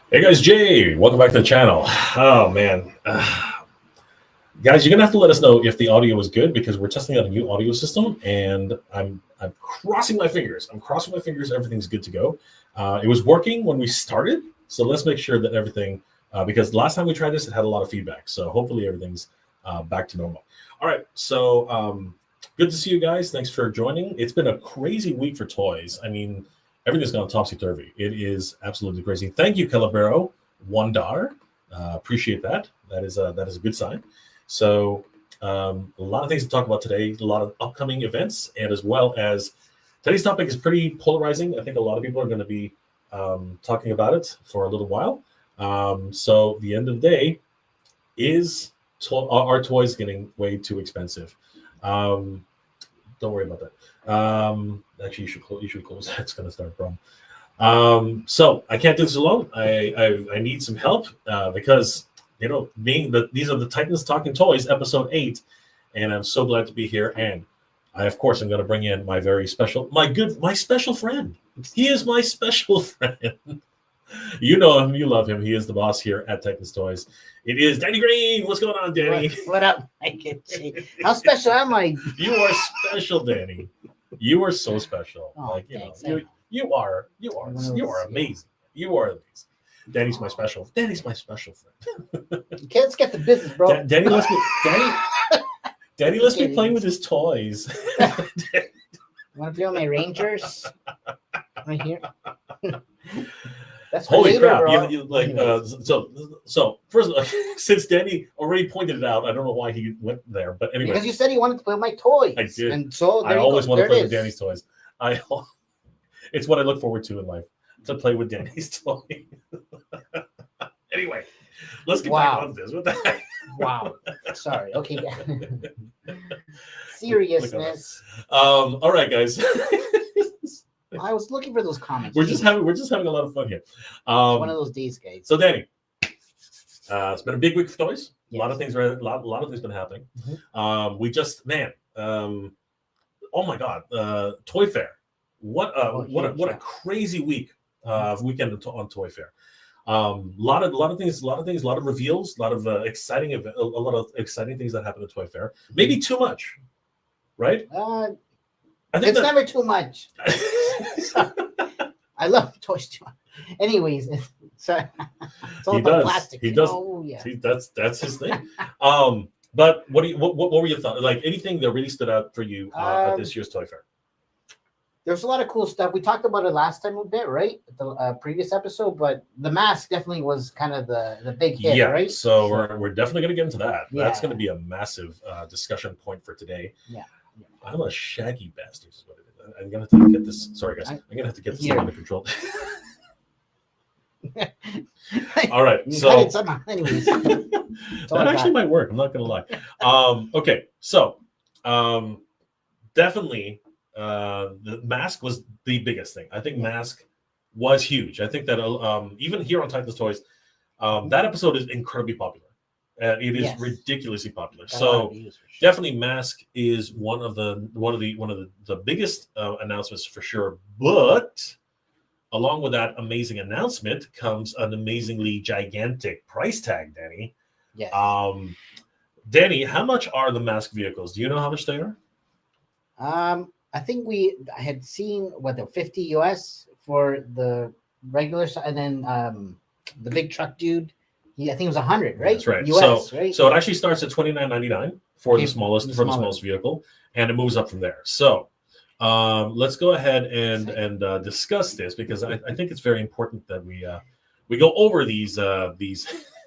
Hey guys, Jay, welcome back to the channel. Oh man, guys, you're gonna have to let us know if the audio is good because we're testing out a new audio system, and I'm crossing my fingers. I'm crossing my fingers. Everything's good to go. It was working when we started, so let's make sure that everything. Because last time we tried this, it had a lot of feedback. So hopefully everything's back to normal. All right, so good to see you guys. Thanks for joining. It's been a crazy week for toys. I mean, everything's gone topsy-turvy. It is absolutely crazy. Thank you, Calabero. $1. Appreciate that. That is a good sign. So a lot of things to talk about today, a lot of upcoming events, and as well as today's topic is pretty polarizing. I think a lot of people are going to be talking about it for a little while. So the end of the day is our toys getting way too expensive. Don't worry about that. Actually, you should close that. It's going to start a problem. So I can't do this alone. I need some help because these are the Titans Talking Toys episode 8, and I'm so glad to be here. And I, of course, am going to bring in my very special, my special friend. He is my special friend. You know him, you love him. He is the boss here at Titans Toys. It is Danny Green. What's going on, Danny? What up, Mike? How special am I? You are special, Danny. You are so special. Oh, thanks. You are amazing. You are amazing. Danny's my special friend. Let's get the business, bro. Danny lets me playing with his toys. Want to play with my Rangers? Right here. That's Holy later, crap! Bro. So first, since Danny already pointed it out, I don't know why he went there, but anyway, because you said you wanted to play with my toys. I did. And so I always want to play with Danny's toys. It's what I look forward to in life, to play with Danny's toy. Anyway, let's get back on this. What the heck? Wow. Sorry. Okay. Seriousness. All right, guys. I was looking for those comments. We're just having a lot of fun here. It's one of those days, guys. So, Danny, it's been a big week for toys. Yes. A lot of things been happening. Mm-hmm. We just, oh my God, Toy Fair. What a crazy week weekend on Toy Fair. A lot of things, a lot of reveals, a lot of exciting things that happen at Toy Fair. Maybe too much, right? I think it's never too much. I love toys too much. Anyways, it's all about plastic. He does. Oh, yeah. See, that's his thing. But what were your thoughts? Like anything that really stood out for you at this year's Toy Fair? There's a lot of cool stuff. We talked about it last time a bit, right? The previous episode, but the M.A.S.K definitely was kind of the big hit, right? So we're definitely going to get into that. Yeah. That's going to be a massive discussion point for today. Yeah. I'm a shaggy bastard. Is what it is. I'm going to have to get this. Sorry, guys. I'm going to have to get this under control. All right. So anyways, that actually might work. I'm not going to lie. Okay. So definitely the M.A.S.K was the biggest thing. I think M.A.S.K was huge. I think that even here on Titans Toys, that episode is incredibly popular. It is ridiculously popular. So definitely M.A.S.K is one of the biggest announcements for sure. But along with that amazing announcement comes an amazingly gigantic price tag, Danny. Yes. Danny, how much are the M.A.S.K vehicles? Do you know how much they are? I think I had seen the 50 US for the regular, and then the big truck dude. I think it was 100, right? That's right. US, so, right? So it actually starts at $29.99 for the smallest vehicle, and it moves up from there. So let's go ahead and discuss this because I think it's very important that we go over these. I'm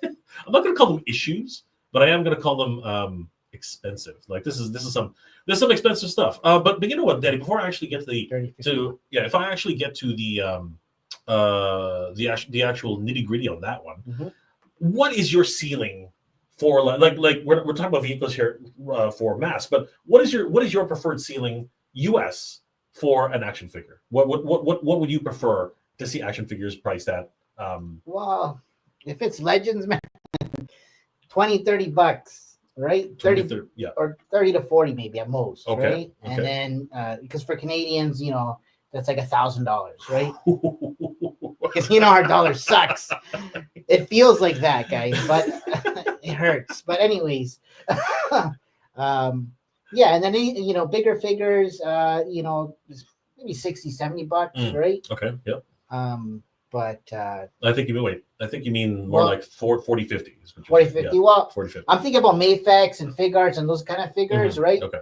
not going to call them issues, but I am going to call them expensive. Like this is some expensive stuff. But you know what, Daddy? Before I actually get if I actually get to the actual nitty gritty on that one. Mm-hmm. What is your ceiling for like we're talking about vehicles here for M.A.S.K, but what is your preferred ceiling US for an action figure? What would you prefer to see action figures priced at? Well, if it's Legends, man, $20-$30, right? 30 or 30 to 40 maybe at most, okay. right? And then because for Canadians, that's like $1,000, right? Because our dollar sucks. It feels like that, guys, but it hurts. But anyways, yeah, and then bigger figures, maybe 60, $70, right? Okay, yep. But I think you mean more like 40, 50. 40, 50. Yeah, well, 40, 50. I'm thinking about M.A.S.K and Figuarts and those kind of figures, right? Okay.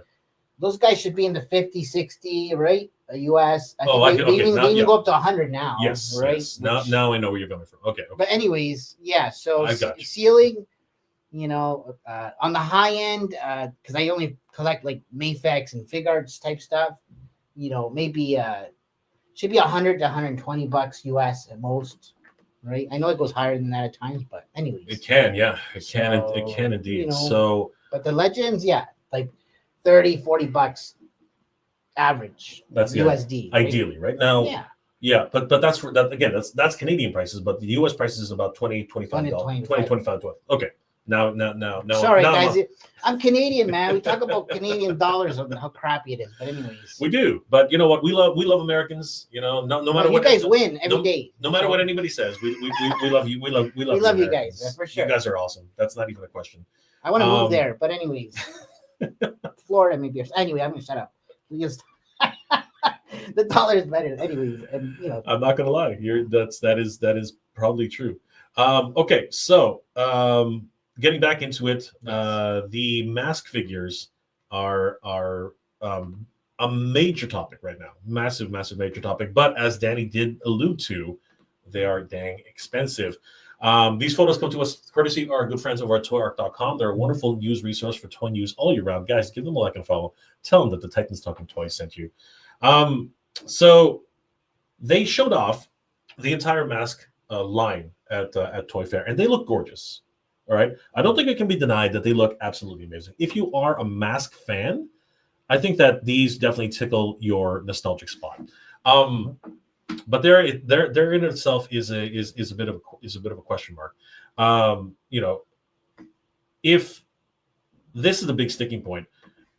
Those guys should be in the 50, 60, right? US. They even go up to 100 now. Yes, right? Yes. Now I know where you're coming from. Okay. But anyways, yeah. So ceiling, on the high end, because I only collect like M.A.S.K and Figuarts type stuff. Maybe should be $100 to $120 US at most. Right. I know it goes higher than that at times, but anyways. It can, yeah. It can indeed. But the legends, yeah, like $30, $40 average. That's USD. Right? Ideally, right now. Yeah. Yeah, but that's for that again. That's Canadian prices, but the US prices is about $20, $25. $20, Okay. Now. Sorry, now guys. I'm Canadian, man. We talk about Canadian dollars and how crappy it is. But anyways, we do. But you know what? We love Americans. No matter what you guys win every day. No matter what anybody says, we love you. We love you guys. That's for sure. You guys are awesome. That's not even a question. I want to move there, but anyways, Florida maybe. Anyway, I'm gonna shut up. Because the dollar is better. Anyways, and I'm not gonna lie. That is probably true. Okay, so getting back into it, the M.A.S.K figures are a major topic right now. Massive major topic. But as Danny did allude to, they are dang expensive. These photos come to us courtesy of our good friends over at toyark.com. They're a wonderful news resource for toy news all year round. Guys, give them a like and follow. Tell them that the Titans Talking Toys sent you. So they showed off the entire M.A.S.K line at Toy Fair, and they look gorgeous. All right. I don't think it can be denied that they look absolutely amazing. If you are a M.A.S.K fan, I think that these definitely tickle your nostalgic spot. But there in itself is a bit of a question mark. If this is the big sticking point,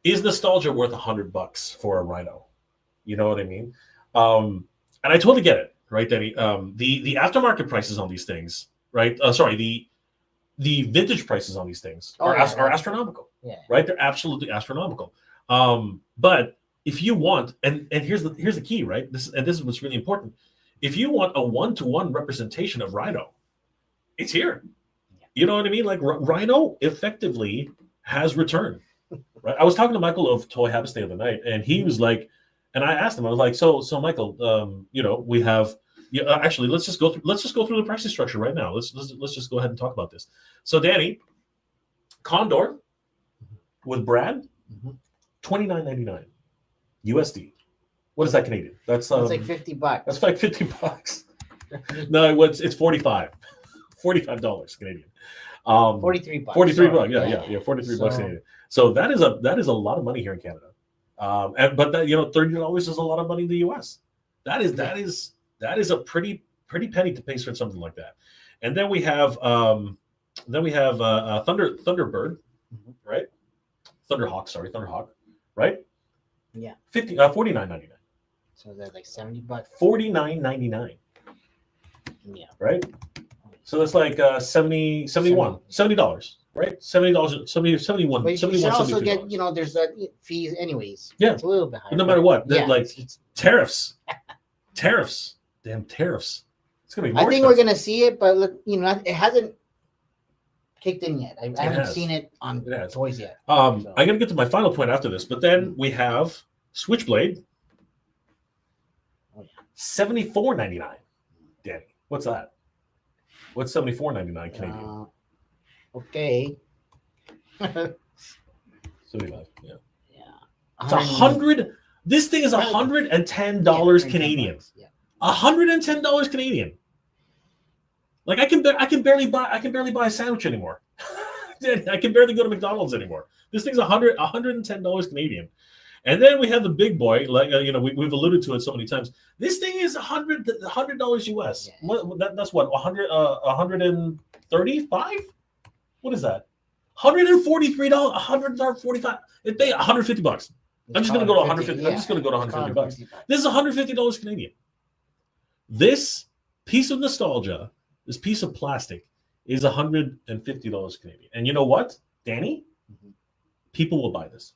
is nostalgia worth $100 for a Rhino? You know what I mean? And I totally get it, right, Danny? The aftermarket prices on these things, right? The vintage prices on these things are astronomical. Yeah. Right? They're absolutely astronomical. But if you want, and here's the key, right? This is what's really important. If you want a 1-to-1 representation of Rhino, it's here. Yeah. You know what I mean? Like Rhino effectively has returned. Right? I was talking to Michael of Toy Habits the other night, and he was like, and I asked him, I was like, so Michael, we have. Yeah, actually, let's just go through the pricing structure right now. Let's just go ahead and talk about this. So, Danny, Condor with Brad, $29.99 USD. What is that Canadian? That's like $50. That's like $50. No, it's $45 Canadian. $43. $43. Yeah, $43 Canadian. So that is a lot of money here in Canada. But that $30 is a lot of money in the US. That is a pretty penny to pay for something like that. And then we have Thunderbird, right? Thunderhawk, right? Yeah. $49.99. So they're like $70. $49.99. Yeah. Right? So that's like $70, right? $70, 71. But you should also get, there's fees anyways. Yeah. It's a little bit higher. But no matter what, like it's tariffs. Damn tariffs. It's gonna be more I think expensive. we're gonna see it, but look, it hasn't kicked in yet. I haven't seen it on toys yet. I'm gonna get to my final point after this, but then we have Switchblade. Oh, yeah. $74.99. Danny, what's that? What's $74.99 Canadian? Okay. 75. Yeah. Yeah. It's 100. This thing is $110 Canadian. Yeah. $110 Canadian. Like I can barely buy a sandwich anymore. I can barely go to McDonald's anymore. This thing's $110 Canadian. And then we have the big boy, like we've alluded to it so many times. This thing is $100 US. Yeah. That's what 135. What is that? $143. $145. It paid $150. I'm just going to go to 150. I'm just going to go to 150 bucks. This is $150 Canadian. This piece of nostalgia, this piece of plastic, is $150 Canadian. And you know what, Danny? People will buy this.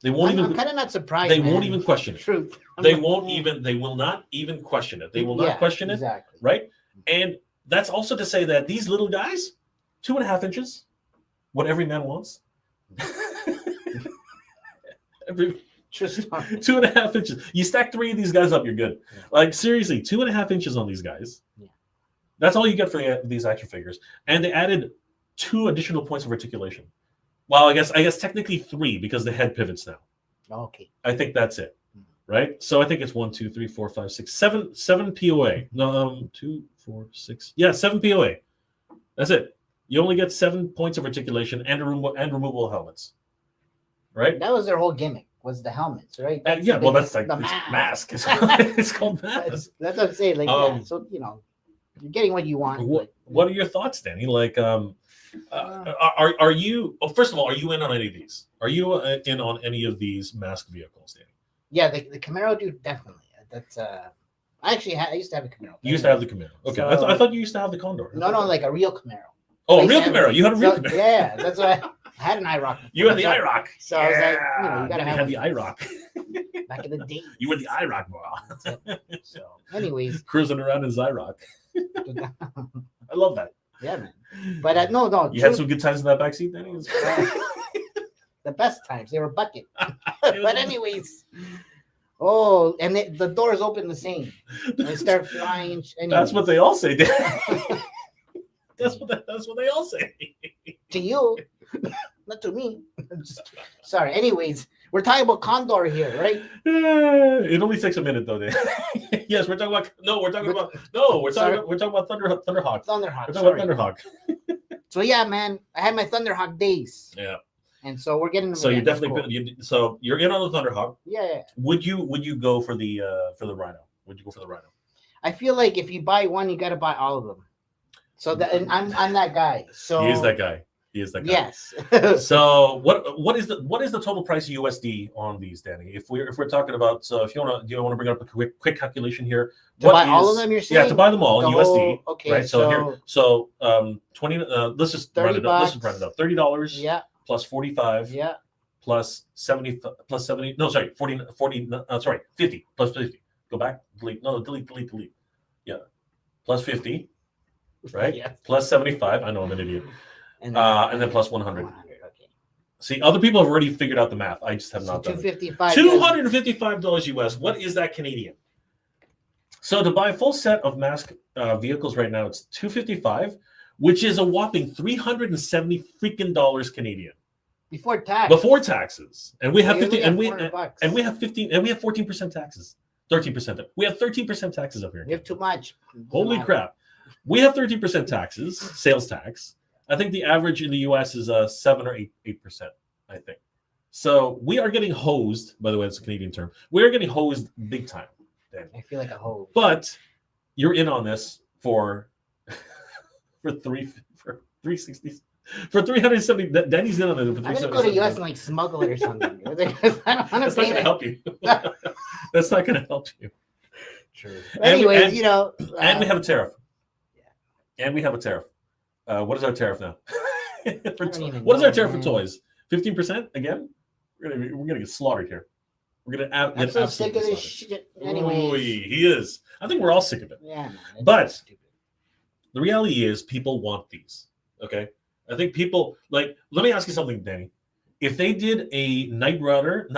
They won't even. I'm kind of not surprised. They won't even question it. Truth. They won't even. They will not even question it. They will not question it. Exactly. Right. And that's also to say that these little guys, 2.5 inches, what every man wants. Just 2.5 inches. You stack 3 of these guys up, you're good. Yeah. Like seriously, 2.5 inches on these guys. Yeah. That's all you get for these action figures. And they added 2 additional points of articulation. Well, I guess technically 3 because the head pivots now. Okay. I think that's it. Right? So I think it's 1, 2, 3, 4, 5, 6, 7 POA. No, 2, 4, 6. Yeah, 7 POA. That's it. You only get 7 points of articulation and removable helmets. Right? That was their whole gimmick. Was the helmets, right? Yeah, well, that's like the mask. It's called mask. That's what I'm saying. Like, so you're getting what you want. What are your thoughts, Danny? Like, are you? Oh, first of all, are you in on any of these? Are you in on any of these mask vehicles, Danny? Yeah, the Camaro dude definitely. That's I used to have a Camaro. You used to have the Camaro. Okay, So, I thought you used to have the Condor. No, like a real Camaro. Oh, a real Camaro. You had a real Camaro. Yeah, that's why I had an IROC. You had the IROC. So I was like, you gotta have the IROC. Back in the day. You were the IROC boy. So, anyways, cruising around in IROC. I love that. Yeah, man. But no. You had some good times in that backseat, Danny. The best times. They were bucket. But anyways. Oh, and the doors open the same. They start flying. Anyways. That's what they all say, Danny. That's what they all say. To you, not to me. Sorry. Anyways, we're talking about Condor here, right? It only takes a minute though, Dan. Yes, we're talking about talking about Thunderhawk. Thunderhawk. We're talking about Thunderhawk. So yeah, man, I had my Thunderhawk days. Yeah. And so we're getting. So you're definitely so you're in on the Thunderhawk. Yeah. Would you go for the Rhino? Would you go for the Rhino? I feel like if you buy one, you got to buy all of them. So and I'm that guy. So he is that guy. Yes. So what is the total price USD on these, Danny? If we're talking about, so if you want to bring up a quick calculation here. To buy all of them, you're saying? Yeah, to buy them all USD. Okay. Right. So 20. Let's just round it up. Let's just round it up. $30. Yeah. Plus 45. Yeah. Plus 70. Plus 70. No, sorry. 40. Sorry. 50. Plus 50. Go back. Delete. No. Delete. Yeah. Plus 50. Right. Yes. Plus 75. I know I'm an idiot. And then plus 100. Okay. See, other people have already figured out the math. I just have not done it. $255 US. What is that Canadian? So to buy a full set of M.A.S.K vehicles right now, it's $255, which is a whopping $370 freaking dollars Canadian. Before taxes. And we have 15 and we have 14% taxes. 13%. We have 13% taxes up here. We have too much. Holy crap. We have 13% taxes, sales tax. I think the average in the U.S. is 7 or 8%, I think. So we are getting hosed. By the way, it's a Canadian term. We are getting hosed big time. Dan. I feel like a hose. But you're in on this for 360, for 370. Danny's in on it. I'm gonna go to U.S. and like smuggle it or something. That's not gonna help you. That's not gonna help you. True. Anyways, and we have a tariff. Yeah. And we have a tariff. What is our tariff now? What is our tariff for toys? 15% again? We're gonna get slaughtered here. We're gonna I'm so sick of this shit. Anyways, he is. I think we're all sick of it. Yeah, man, but the reality is, people want these. Okay, I think people like. Let me ask you something, Danny. If they did a Knight Rider, if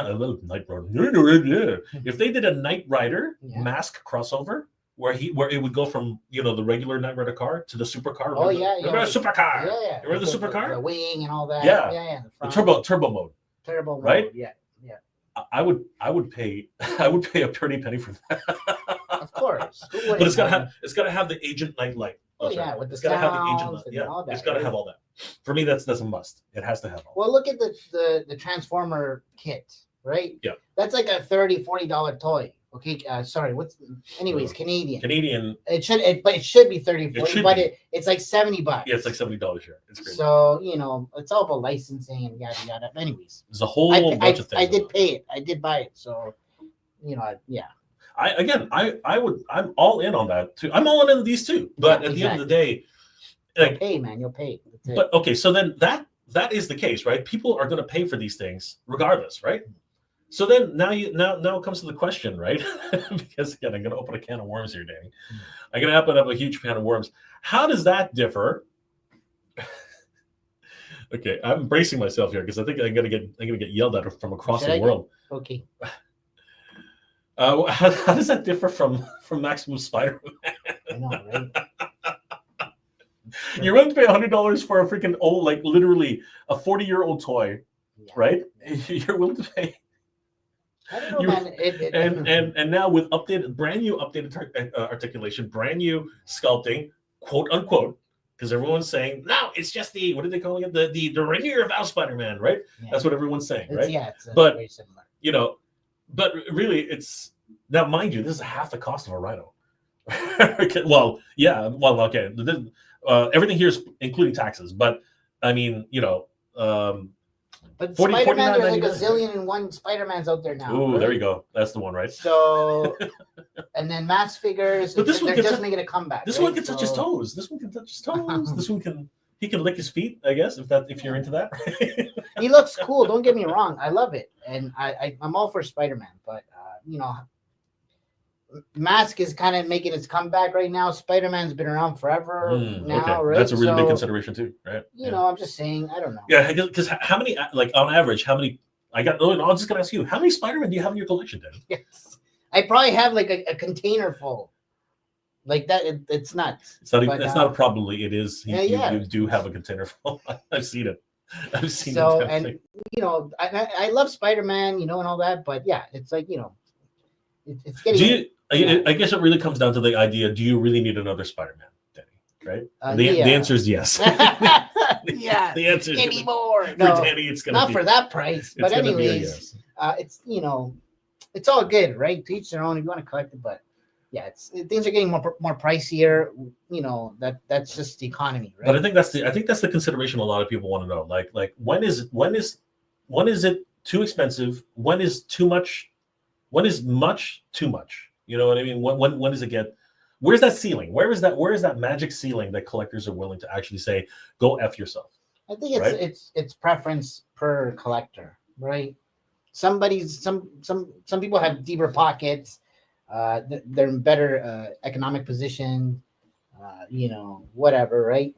they did a Knight Rider M.A.S.K crossover. Where it would go from the regular Knight Rider car to the supercar. Remember the supercar? Yeah. Remember the supercar? The wing and all that. Yeah. The turbo mode. Turbo mode. Right? Yeah. I would pay a pretty penny for that. Of course. But it's gotta have the Agent Knight light. Oh yeah, with the sounds have the Agent Light. Yeah, all that, it's gotta have all that. For me, that's a must. It has to have all. Well, look at the Transformer kit, right? Yeah. That's like a $30-$40 toy. Okay, sorry. Anyways, Canadian. Canadian. But it should be 30, 40, should but be. it's like $70. Yeah, it's like $70 here. It's crazy. So it's all about licensing and yada yada. Anyways, there's a whole bunch of things. I did pay it. I did buy it. So, yeah. I'm all in on that too. I'm all in on these two. But at the end of the day, you'll pay, man. You'll pay. But okay, so then that is the case, right? People are going to pay for these things regardless, right? So then now it comes to the question, right? Because again, I'm going to open a can of worms here, Danny. I'm going to open up a huge can of worms. How does that differ? Okay, I'm bracing myself here because I think I'm going to get yelled at from across the world. Okay. How does that differ from Maximum Spider-Man? I know, right? You're willing to pay $100 for a freaking old, like literally a 40-year-old toy, right? You're willing to pay. I don't know, man. And now with brand new updated articulation, brand new sculpting, quote unquote, because everyone's saying no, it's just what are they calling it? The Rainier of Spider-Man, right? Yeah. That's what everyone's saying, right? It's very similar. But really, it's now, mind you, this is half the cost of a Rhino. Okay, okay. Everything here is including taxes, but I mean, but Spider-Man, there's like a zillion and one Spider-Mans out there now. Ooh, right? There you go. That's the one, right? So, and then M.A.S.K figures. But this one they're just making a comeback. This one can touch his toes. This one can touch his toes. This one he can lick his feet, I guess, if you're into that. He looks cool. Don't get me wrong. I love it, and I'm all for Spider-Man. But M.A.S.K is kind of making its comeback right now. Spider-Man's been around forever now, right? That's a really big consideration too, right? I'm just saying. I don't know. Yeah, because how many, like on average, how many? I'm just gonna ask you, how many Spider-Man do you have in your collection, Dan? Yes, I probably have like a container full. Like that, it's nuts. It's not a probably. It is. You do have a container full. I've seen it. I've seen it. So, and I love Spider-Man, and all that, but yeah, it's like it's getting. I guess it really comes down to the idea: do you really need another Spider-Man, Danny? Right? The answer is yes. Yeah. The answer is give me more. No, for Danny, it's gonna not for that price. But anyways, yes. It's it's all good, right? To each their own. If you want to collect it, but yeah, things are getting more pricier. That's just the economy, right? But I think that's the consideration a lot of people want to know. Like when is it too expensive? When is too much? When is much too much? You know what I mean? When does it get? Where's that ceiling? Where is that magic ceiling that collectors are willing to actually say, "Go F yourself"? I think it's preference per collector, right? Some people have deeper pockets. They're in better economic position. Whatever, right?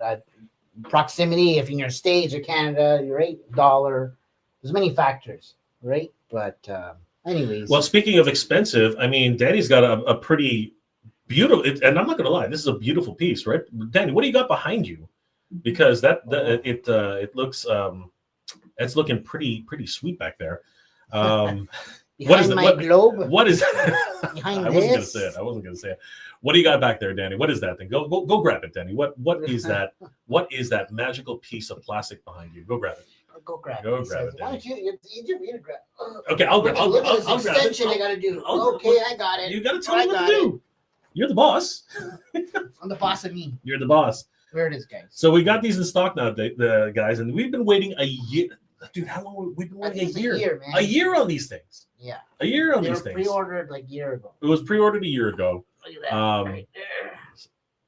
Proximity, if you're in your States or Canada, right? Dollar. There's many factors, right? But anyways. Well, speaking of expensive, I mean, Danny's got a pretty beautiful, and I'm not gonna lie, this is a beautiful piece, right? Danny, what do you got behind you? Because it looks it's looking pretty sweet back there. What is my globe? What is behind I wasn't gonna say it. What do you got back there, Danny? What is that thing? Go grab it, Danny. What is that? What is that magical piece of plastic behind you? Go grab it. Go grab it. Why don't you grab? Okay, I'll grab it. Extension I gotta do. I got it. You gotta tell me what to do. You're the boss. I'm the boss of me. You're the boss. There it is, guys. So we got these in stock now, the guys, and we've been waiting a year. Dude, how long we've been waiting? A year, man. A year on these things. Yeah. A year on these things. Pre-ordered like a year ago. It was pre-ordered a year ago. Look at that right there.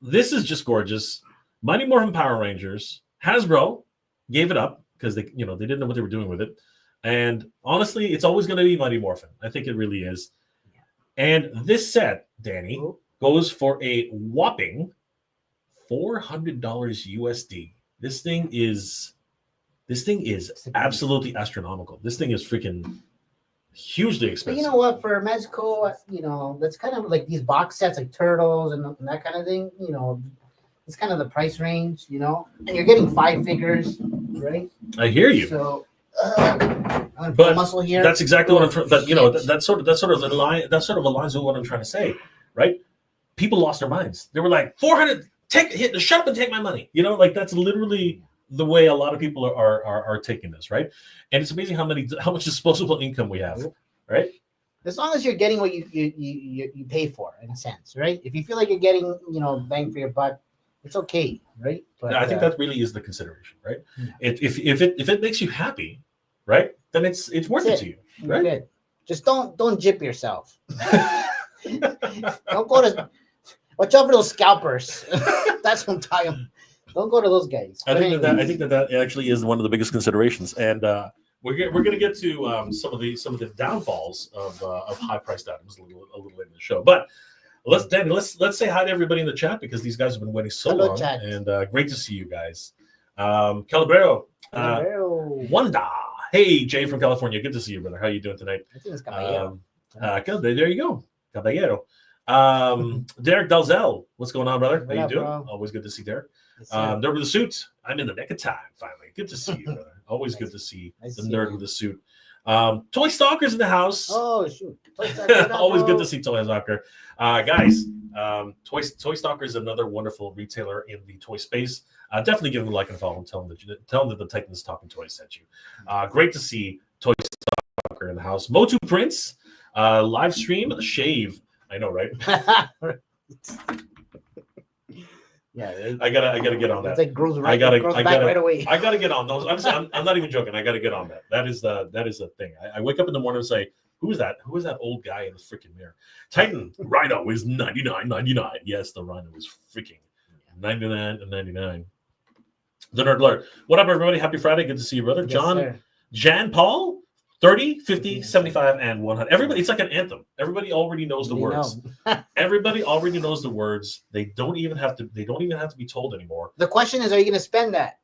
This is just gorgeous. Mighty Morphin Power Rangers. Hasbro gave it up because they didn't know what they were doing with it. And honestly, it's always going to be Mighty Morphin. I think it really is. Yeah. And this set, Danny, goes for a whopping $400 USD. This thing is absolutely astronomical. This thing is freaking hugely expensive. But you know what? For Meczo, that's kind of like these box sets, like Turtles and that kind of thing. It's kind of the price range. And you're getting 5 figures, right? I hear you. So, I'm gonna put a muscle here. That's exactly what I'm trying. But that sort of aligns with what I'm trying to say, right? People lost their minds. They were like, 400. Shut up and take my money. That's literally the way a lot of people are taking this, right? And it's amazing how much disposable income we have, right? As long as you're getting what you pay for, in a sense, right? If you feel like you're getting, bang for your buck, it's okay, right? But I think that really is the consideration, right? Yeah. If it makes you happy, right, then it's worth it to you, you're right? good. Just don't jip yourself. Don't go to. Watch out for those scalpers. That's what I'm talking. Don't go to those guys. I But think that anyways. actually is one of the biggest considerations, and we're going to get to some of the downfalls of high priced items a little later in the show. But let's say hi to everybody in the chat because these guys have been waiting so Hello, long, chat. and great to see you guys. Calabrero, Wanda, hey Jay from California, good to see you, brother. How you doing tonight? I think it's Caballero. There you go, Caballero. Derek Dalzell, what's going on, brother? How you doing? Bro? Always good to see Derek. Yes, sir. Nerd with the suit. I'm in the neck of time, finally. Good to see you, brother. Always good to see Nice the to see nerd you. with the suit. Toy Stalker's in the house. Oh shoot! Toy Stalker, Always good bro. to see Toy Stalker. Guys, Toy Stalker is another wonderful retailer in the toy space. Definitely give him a like and follow and tell him that the Titans Talking Toys sent you. Great to see Toy Stalker in the house. Motu Prince, live stream, shave. I know, right? Yeah, I gotta get on it's that. like grows I gotta back right away. I gotta get on those. I'm not even joking. I gotta get on that. That is the thing. I wake up in the morning and say, who is that? Who is that old guy in the freaking mirror? Titan Rhino is $99.99. Yes, the Rhino is freaking $99.99. The Nerd Alert. What up, everybody? Happy Friday. Good to see you, brother. Yes, John sir. Jan Paul, 30, 50, 75, and 100. Everybody, it's like an anthem. Everybody already knows the They words. know. Everybody already knows the words. They don't even have to be told anymore. The question is, are you going to spend that?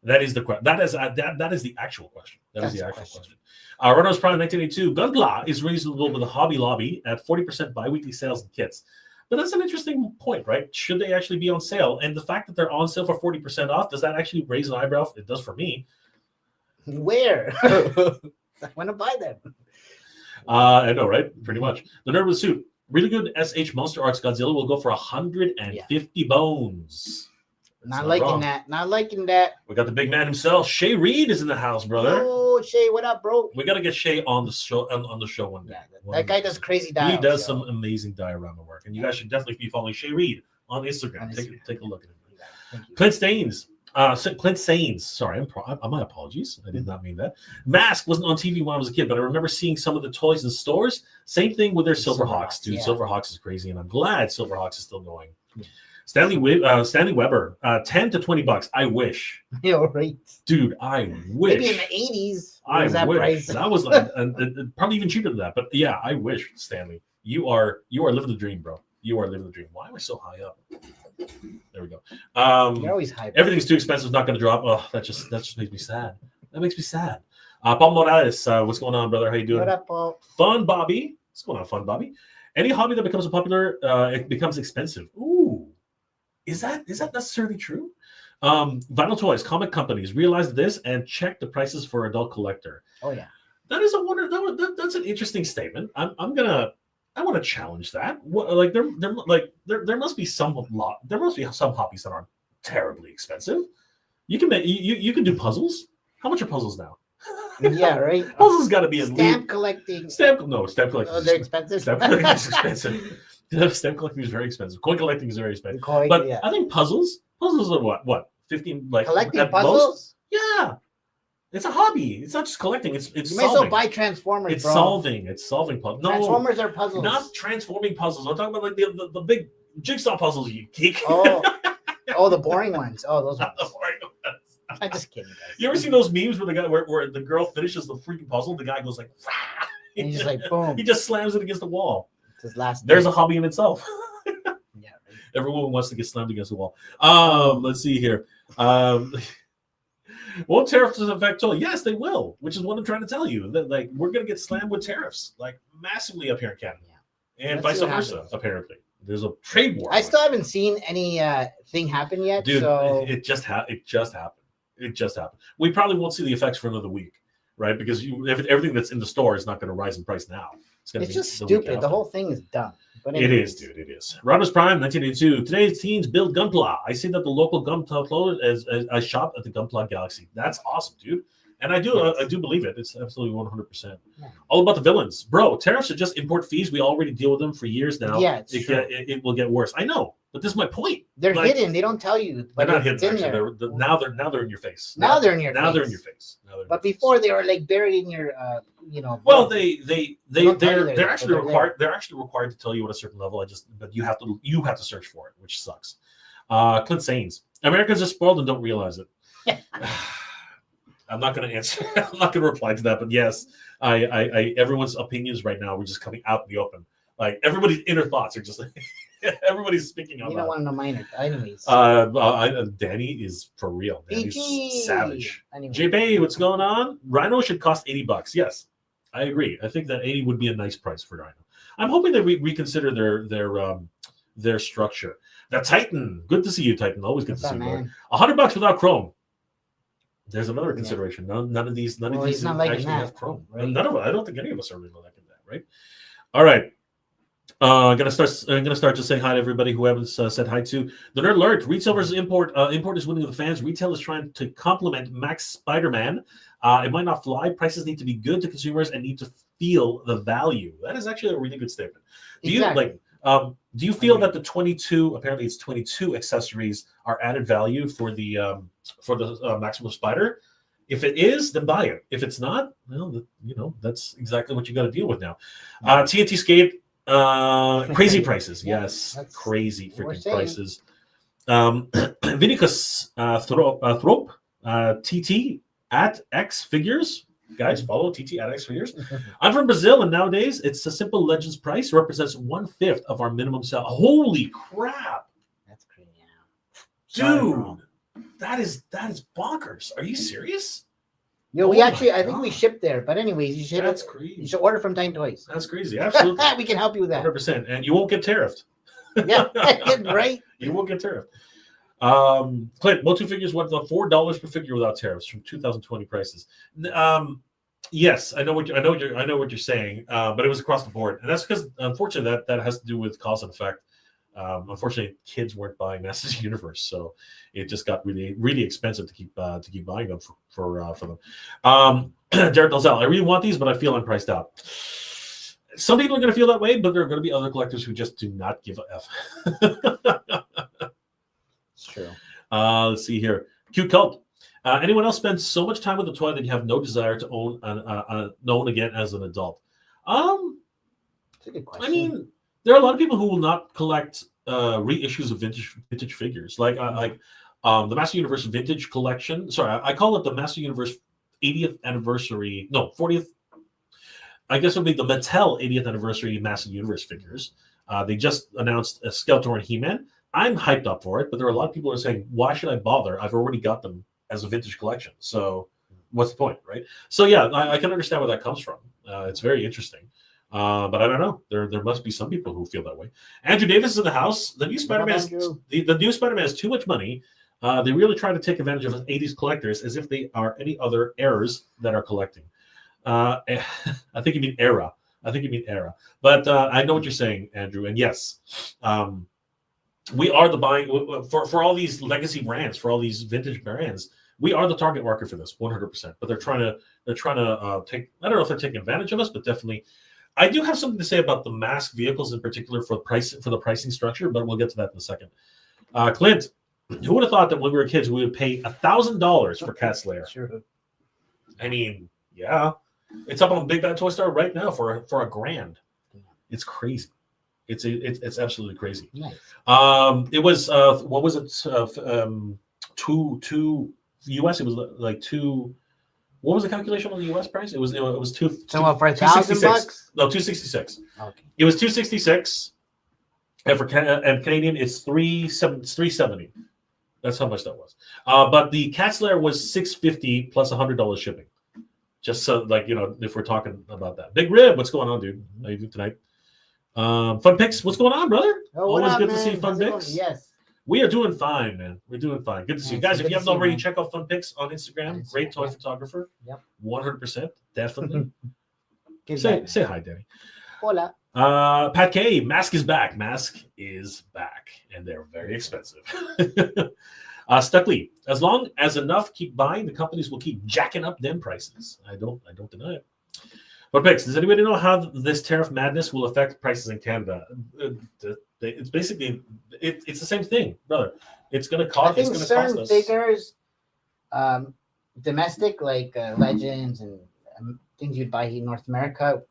That is the question. That is the actual question. That is That's the the actual question. question. Runners Prime 1982. Gunpla is reasonable with a Hobby Lobby at 40% biweekly sales and kits. But that's an interesting point, right? Should they actually be on sale? And the fact that they're on sale for 40% off, does that actually raise an eyebrow? It does for me. Where? I want to buy them. I know, right? Pretty much. The Nerd with the Suit. Really good SH Monster Arts Godzilla will go for 150 bones. Not liking that. Not liking that. We got the big man himself. Shay Reed is in the house, brother. Oh, Shay, what up, bro? We got to get Shay on the show one day. That guy does crazy dials. He does some amazing diorama work, and you guys should definitely be following Shay Reed on Instagram. Take a look at him. Clint Sains. Sorry, my apologies. I did not mean that. M.A.S.K wasn't on TV when I was a kid, but I remember seeing some of the toys in stores. Same thing with their Silverhawks, dude. Yeah. Silverhawks is crazy, and I'm glad Silverhawks is still going. Stanley Weber, $10 to $20. I wish. Yeah, right. Dude, I wish. Maybe in the 80s. I that wish. price. That was like, probably even cheaper than that. But yeah, I wish, Stanley. You are living the dream, bro. You are living the dream. Why am I so high up? There we go. You're always high. Everything's too expensive. It's not going to drop. Oh, that just makes me sad. That makes me sad. Paul Morales, what's going on, brother? How you doing? What up, Paul? Fun Bobby. What's going on, Fun Bobby? Any hobby that becomes popular, it becomes expensive. Ooh. Is that necessarily true? Vinyl Toys, comic companies realize this and check the prices for adult collector. Oh yeah, that is that's an interesting statement. I want to challenge that. Like there must be some hobbies that aren't terribly expensive. You can do puzzles. How much are puzzles now? Yeah, right. Puzzles got to be stamp collecting. Stamp collecting. Oh, they're expensive. Stamp collecting is expensive. Stamp collecting is very expensive. Coin collecting is very expensive. But yeah. I think puzzles are what 15 like collecting puzzles. Most? Yeah, it's a hobby. It's not just collecting. It's you solving. may as well buy Transformers. It's bro. solving. It's solving puzzles. No, Transformers are puzzles. not transforming puzzles. I'm talking about like the big jigsaw puzzles. You geek. Oh, the boring ones. Oh, those ones. The boring ones. I'm just kidding, guys. You ever see those memes where the guy where the girl finishes the freaking puzzle? The guy goes like, and he's just like boom. He just slams it against the wall. It's his last. There's a hobby in itself. Yeah. Everyone wants to get slammed against the wall. Let's see here. Will tariffs affect toy? Yes, they will. Which is what I'm trying to tell you. That like we're gonna get slammed with tariffs, like massively up here in Canada, and vice versa. Apparently, there's a trade war. I still haven't seen any thing happen yet. Dude. So... It just happened. It just happened. We probably won't see the effects for another week, right? Because everything that's in the store is not going to rise in price now. It's just stupid. The whole thing is dumb. But it is, dude. It is. Runners Prime 1982. Today's teens build Gunpla. I see that the local Gunpla clothes as I shop at the Gunpla Galaxy. That's awesome, dude. And I do believe it. It's absolutely 100%. All about the villains, bro. Tariffs are just import fees. We already deal with them for years now. Yeah, it will get worse. I know, but this is my point. They're hidden. They don't tell you. They're not hidden. Actually, now they're in your face. Now they're in your face. But before they were like buried in your, Well, they're actually required. They're actually required to tell you at a certain level. But you have to search for it, which sucks. Clint Sains, Americans are spoiled and don't realize it. I'm not going to answer. I'm not going to reply to that. But yes, I everyone's opinions right now. We're just coming out in the open. Like everybody's inner thoughts are just like everybody's speaking out. You don't want to know mine, anyways. Danny is for real. Danny's PG. savage. Anyway. JB, what's going on? Rhino should cost $80. Yes, I agree. I think that 80 would be a nice price for Rhino. I'm hoping they reconsider their structure. The Titan, good to see you, Titan. Always good to see you. $100 without Chrome. There's another consideration. None of these actually have Chrome. Right? None of us. I don't think any of us are really liking that, right? All right. I'm gonna start just saying hi to everybody who haven't said hi to. The Nerd Alert. Retail versus import. Import is winning with the fans. Retail is trying to complement Max Spider-Man. It might not fly. Prices need to be good to consumers and need to feel the value. That is actually a really good statement. Do you feel that the 22, apparently it's 22 accessories are added value for the Maximum Spider? If it is, then buy it. If it's not, well, that's exactly what you got to deal with now. TNT Skate, crazy prices. Yes, crazy freaking prices. Vinicus Throp, TT at X Figures. Guys, follow TT at X Figures. I'm from Brazil, and nowadays it's a simple Legends price represents 1/5 of our minimum sale. Holy crap! That's crazy, dude. That is bonkers. Are you serious? Yo, I think we shipped there. But anyways, you should. That's crazy. You should order from Time Toys. That's crazy. Absolutely, we can help you with that. 100%, and you won't get tariffed. Yeah, right. You won't get tariffed. Clint, Motu figures went up $4 per figure without tariffs from 2020 prices. Yes, I know what you're saying, but it was across the board, and that's because unfortunately that has to do with cause and effect. Unfortunately, kids weren't buying Masters Universe, so it just got really, really expensive to keep buying them for them. Derek Dalzell, I really want these, but I feel I'm priced out. Some people are going to feel that way, but there are going to be other collectors who just do not give a F. It's true. Let's see here. Cute Cult. Anyone else spend so much time with the toy that you have no desire to own again as an adult? That's a good question. I mean, there are a lot of people who will not collect reissues of vintage figures, like the Master Universe Vintage Collection. Sorry, I call it the Master Universe 80th anniversary. No, 40th. I guess it would be the Mattel 80th anniversary Master Universe figures. They just announced a Skeletor and He-Man. I'm hyped up for it, but there are a lot of people who are saying, why should I bother? I've already got them as a vintage collection. So what's the point, right? So yeah, I can understand where that comes from. It's very interesting. But I don't know. There must be some people who feel that way. Andrew Davis is in the house. The new Spider-Man the new Spider-Man has too much money. They really try to take advantage of 80s collectors as if they are any other errors that are collecting. I think you mean era. But I know what you're saying, Andrew. And yes, we are the buying for all these legacy brands, for all these vintage brands. We are the target market for this, 100%. But they're trying to take. I don't know if they're taking advantage of us, but definitely. I do have something to say about the M.A.S.K vehicles in particular for the pricing structure, but we'll get to that in a second. Clint, who would have thought that when we were kids we would pay $1,000 for Cat Slayer? Sure. I mean, yeah, it's up on Big Bad Toy Store right now for $1,000. It's crazy. It's absolutely crazy. Nice. It was what was it? Two US. It was like two. What was the calculation on the US price? It was two. So what, for $1,000? No, 266. Okay. It was 266, and for Canadian, it's 370. That's how much that was. But the Cat Slayer was $650 plus $100 shipping. Just so, if we're talking about that. Big Rib, what's going on, dude? How you doing tonight? Fun Picks, what's going on, brother? Always good to see Fun Picks. Yes. We are doing fine, man. We're doing fine. Good to see you guys. If you haven't already, check out Fun Picks on Instagram. Great toy photographer. Yep. 100%. Definitely. say hi, Danny. Hola. Pat K, M.A.S.K is back. M.A.S.K is back, and they're very expensive. Stuckley, as long as enough keep buying, the companies will keep jacking up them prices. I don't deny it. But Pix, does anybody know how this tariff madness will affect prices in Canada? It's basically it's the same thing, brother. It's going to cost. I think it's going to cost us. figures, domestic like Legends and things you'd buy in North America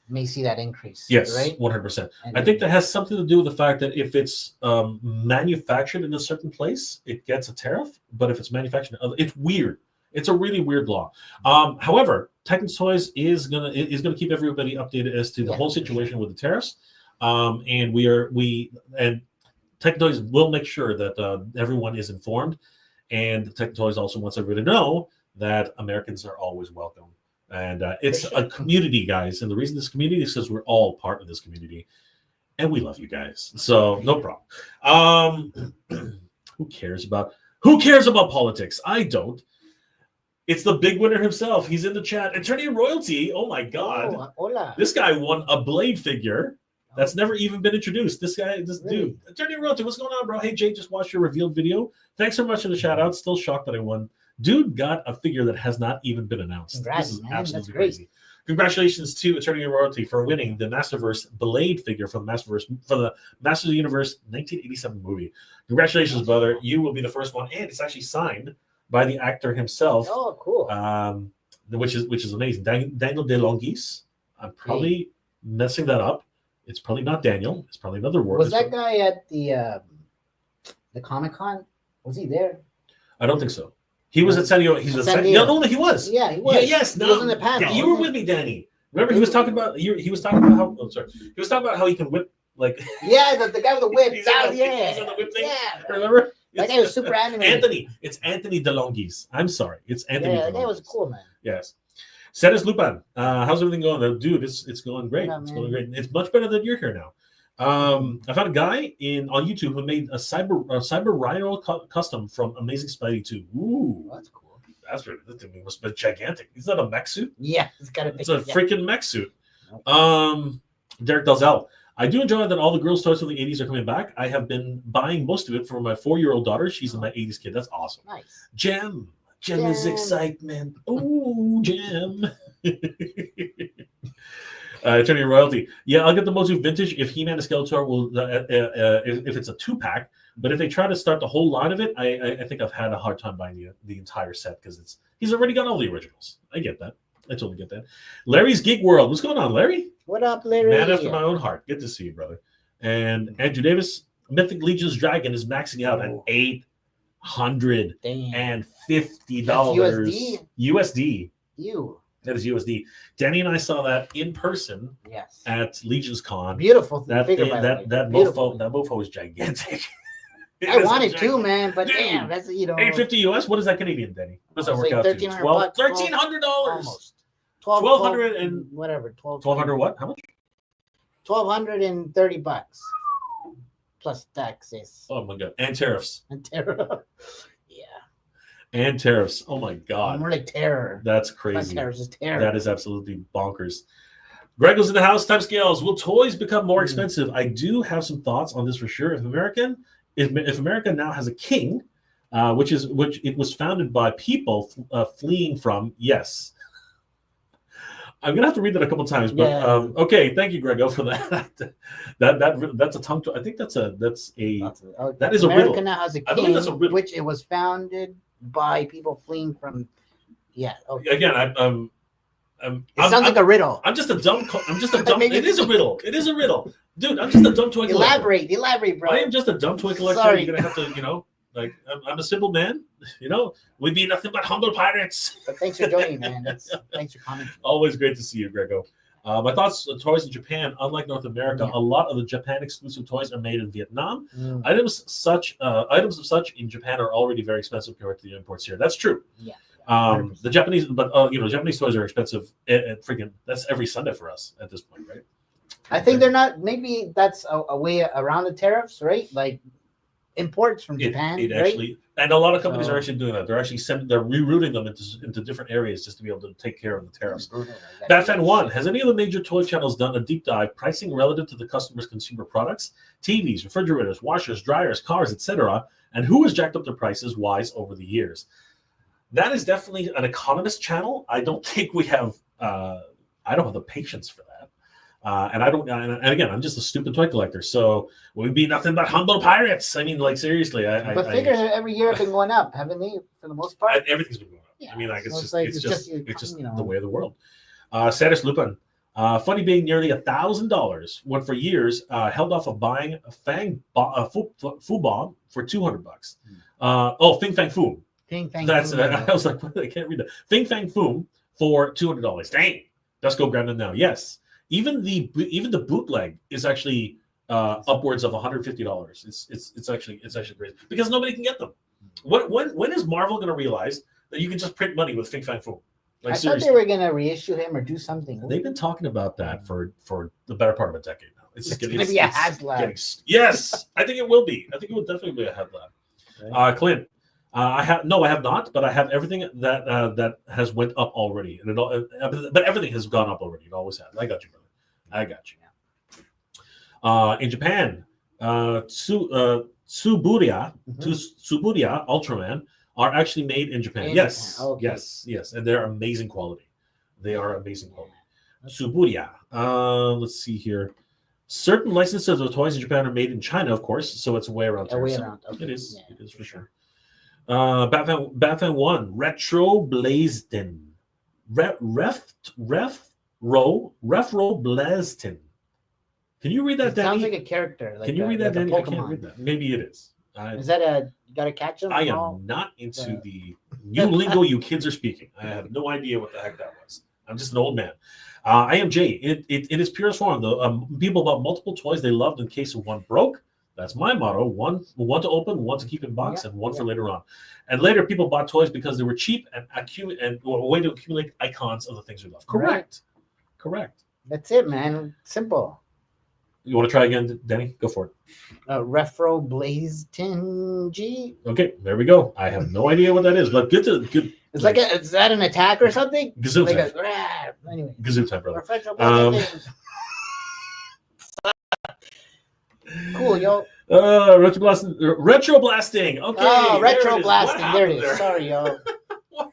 may see that increase. Yes, right, 100%. I think that has something to do with the fact that if it's manufactured in a certain place, it gets a tariff. But if it's manufactured, it's weird. It's a really weird law. However, Titan Toys is gonna keep everybody updated as to the whole situation with the tariffs. And Titan Toys will make sure that everyone is informed. And Titan Toys also wants everybody to know that Americans are always welcome. And it's a community, guys. And the reason this community is because we're all part of this community. And we love you guys. So no problem. Who cares about politics? I don't. It's the big winner himself. He's in the chat. Attorney Royalty. Oh my God. Hola. This guy won a Blade figure that's never even been introduced. This dude. Attorney Royalty, what's going on, bro? Hey, Jay, just watched your revealed video. Thanks so much for the shout out. Still shocked that I won. Dude got a figure that has not even been announced. Congrats, this is man. absolutely crazy. Congratulations to Attorney Royalty for winning the Masterverse Blade figure from the Master of the Universe 1987 movie. Congratulations, brother. You will be the first one, and it's actually signed by the actor himself. Oh, cool. Which is amazing. Daniel DeLongis. I'm probably messing that up. It's probably not Daniel. It's probably another word. Was that guy at the Comic-Con? Was he there? I don't think so. He was at San Diego. He was. Yeah, he was. Yeah, yes, no. He was in the panel. Yeah, you were with me, Danny. Remember, he was talking about he was talking about how. Oh, sorry. He was talking about how he can whip like. Yeah, the guy with the whip. He's on the whip thing. Yeah. Remember? That guy was super animated. Anthony. It's Anthony DeLongis. I'm sorry. It's Anthony. Yeah, that guy was cool, man. Yes. Ceres Lupan. How's everything going? Dude, it's going great. It's going great. It's much better than you're here now. I found a guy on YouTube who made a cyber rhino custom from Amazing Spidey 2. Ooh, that's cool. That's really, that thing must be gigantic. Is that a mech suit? Yeah, it's a freaking mech suit. Derek Dalzell. I do enjoy that all the girls' toys from the 80s are coming back. I have been buying most of it for my 4-year-old daughter. She's in my 80s kid. That's awesome. Nice. Gem is excitement. Ooh, Gem. Attorney Royalty. Yeah, I'll get the Meczo Vintage if He-Man and Skeletor will, if it's a 2-pack. But if they try to start the whole line of it, I think I've had a hard time buying the entire set because he's already got all the originals. I get that. I totally get that. Larry's Geek World. What's going on, Larry? What up, Larry? Man after my own heart. Good to see you, brother. And Andrew Davis, Mythic Legion's Dragon is maxing out at $850. USD. You. That is USD. Danny and I saw that in person. Yes. At Legion's Con. Beautiful that mofo is gigantic. I want it too, man. But damn, that's $850 US. What is that Canadian, Danny? What does that work out to? $1,300. Almost. 1,200 and whatever. 1,200 what? How much? $1,230 plus taxes. Oh my god! And tariffs. Yeah. And tariffs. Oh my god. More like terror. That's crazy. Not tariffs, it's terror. That is absolutely bonkers. Greg was in the house. Time scales. Will toys become more expensive? I do have some thoughts on this for sure. If America now has a king, which it was founded by people fleeing from, yes. I'm gonna have to read that a couple times, but okay. Thank you, Grego, for that. That's a tongue. I think that is a riddle. America now has a king, I believe that's a riddle. Which it was founded by people fleeing from. Yeah. Okay. Again, it sounds like a riddle. I'm just a dumb. It is a riddle. It is a riddle, dude. I'm just a dumb toy collector. Elaborate, bro. I am just a dumb toy collector. Sorry. You're gonna have to, like I'm a simple man. We'd be nothing but humble pirates. But thanks for joining, man. Thanks for commenting. Always great to see you, Grego. My thoughts on toys in Japan, unlike North America, a lot of the Japan exclusive toys are made in Vietnam. Items of such in Japan are already very expensive compared to the imports here. That's true. Yeah. The Japanese, but Japanese toys are expensive. Freaking, that's every Sunday for us at this point, right? I think they're not. Maybe that's a way around the tariffs, right? Like, imports from Japan, It right? actually, and a lot of companies So- are actually doing that. They're actually they're rerouting them into different areas just to be able to take care of the tariffs. Batman One, has any of the major toy channels done a deep dive pricing relative to the customer's consumer products, TVs, refrigerators, washers, dryers, cars, etc., and who has jacked up their prices wise over the years? That is definitely an economist channel. I don't think we have. I don't have the patience for that. And I don't. And again, I'm just a stupid toy collector, so we'd be nothing but humble pirates. I mean, like seriously. But figures every year have been going up, haven't they? For the most part, everything's been going up. Yeah, I mean, like so it's just you know. the way of the world. Satis Lupin, funny being nearly $1,000 when for years held off of buying a Fu Bomb for $200. Fing Fang Foom. Fing Fang That's Foom, I was like, I can't read that. Fing Fang Foom for $200. Dang, let's go grab them now. Yes. Even the bootleg is actually upwards of $150. It's actually great because nobody can get them. When is Marvel going to realize that you can just print money with Fing Fang Foom? Like, I thought seriously, they were gonna reissue him or do something. they've been talking about that for the better part of a decade now. It's gonna be a HasLab. Yes, I think it will be. I think it will definitely be a HasLab. Right. Clint, I have not, but I have everything that has went up already, and but everything has gone up already. It always has. I got you, brother. I got you. In Japan, Tsuburya Ultraman are actually made in Japan. Yes, Okay. yes, and they're amazing quality. They are amazing quality. Tsuburya. Let's see here. Certain licenses of toys in Japan are made in China, of course, so it's way around. Way tariffs. around. Okay. It is. Yeah, It is for sure. Batman 1 Retro Blazden. Refro Blazden. Can you read that, It Danny? sounds like a character. Like Can you read that, like a Danny? I can't Pokemon. read that. Maybe it is. Is that you gotta catch them? I am not into the new lingo you kids are speaking. I have no idea what the heck that was. I'm just an old man. I am Jay. In its purest form, though, people bought multiple toys they loved in case of one broke. That's my motto: one to open, one to keep in box, and one for later on. And later, people bought toys because they were cheap and a way to accumulate icons of the things we love. Correct. That's it, man. Simple. You want to try again, Danny? Go for it. Refro Blazden G. Okay, there we go. I have no idea what that is, but good. It's like is that an attack or something? Gazoo Like type. Anyway. Gazoo type, brother. Refro Blazden. Cool, yo. Retro blasting. Okay. Oh, retro it is. blasting. There it is. Sorry, yo.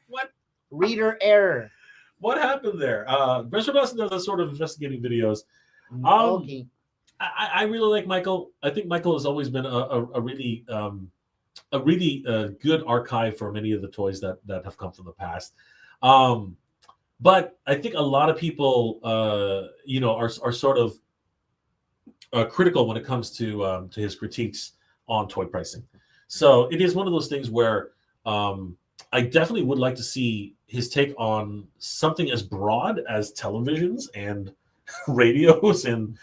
What? Reader error. What happened there? Retro blasting does those sort of investigating videos. Okay. I really like Michael. I think Michael has always been a really good archive for many of the toys that have come from the past. But I think a lot of people, are sort of critical when it comes to his critiques on toy pricing. So it is one of those things where I definitely would like to see his take on something as broad as televisions and radios and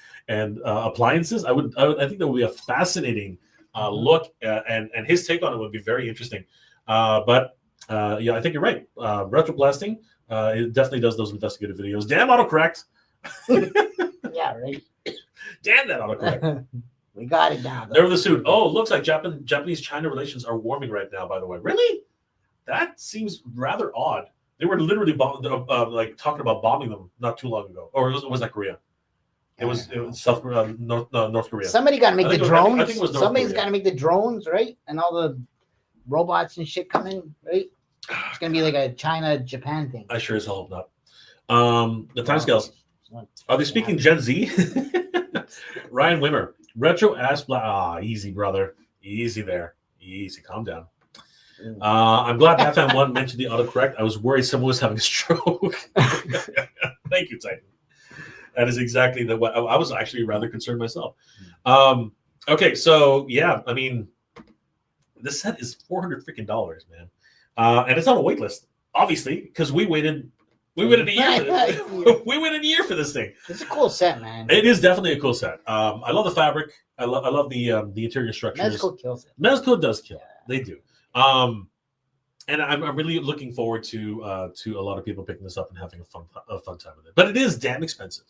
appliances. I think that would be a fascinating look, and his take on it would be very interesting. But I think you're right. Retro blasting, it definitely does those investigative videos. Damn autocorrect. Yeah, right. Damn that autocorrect. We got it down. Never the suit. Oh, looks like Japanese-China relations are warming right now, by the way. Really? That seems rather odd. They were literally talking about bombing them not too long ago. Or was that Korea? It was South Korea, North Korea. Somebody got to make the drones. I think it was North Somebody's Korea. got to make the drones, right? And all the robots and shit coming, right? It's going to be like a China-Japan thing. I sure as hell hope not. The timescales. Are they speaking Gen Z? Ryan Wimmer. Retro ass easy, brother. Easy there. Easy. Calm down. I'm glad Batman 1 mentioned the autocorrect. I was worried someone was having a stroke. Thank you, Titan. That is exactly what I was actually rather concerned myself. Okay, so yeah, I mean, this set is $400 freaking dollars, man, and it's on a wait list, obviously, because we waited a year. We waited a year for this thing. It's a cool set, man. It is definitely a cool set. I love the fabric. I love the interior structures. Meczo kills it. Meczo does kill. They do. And I'm really looking forward to a lot of people picking this up and having a fun time with it. But it is damn expensive.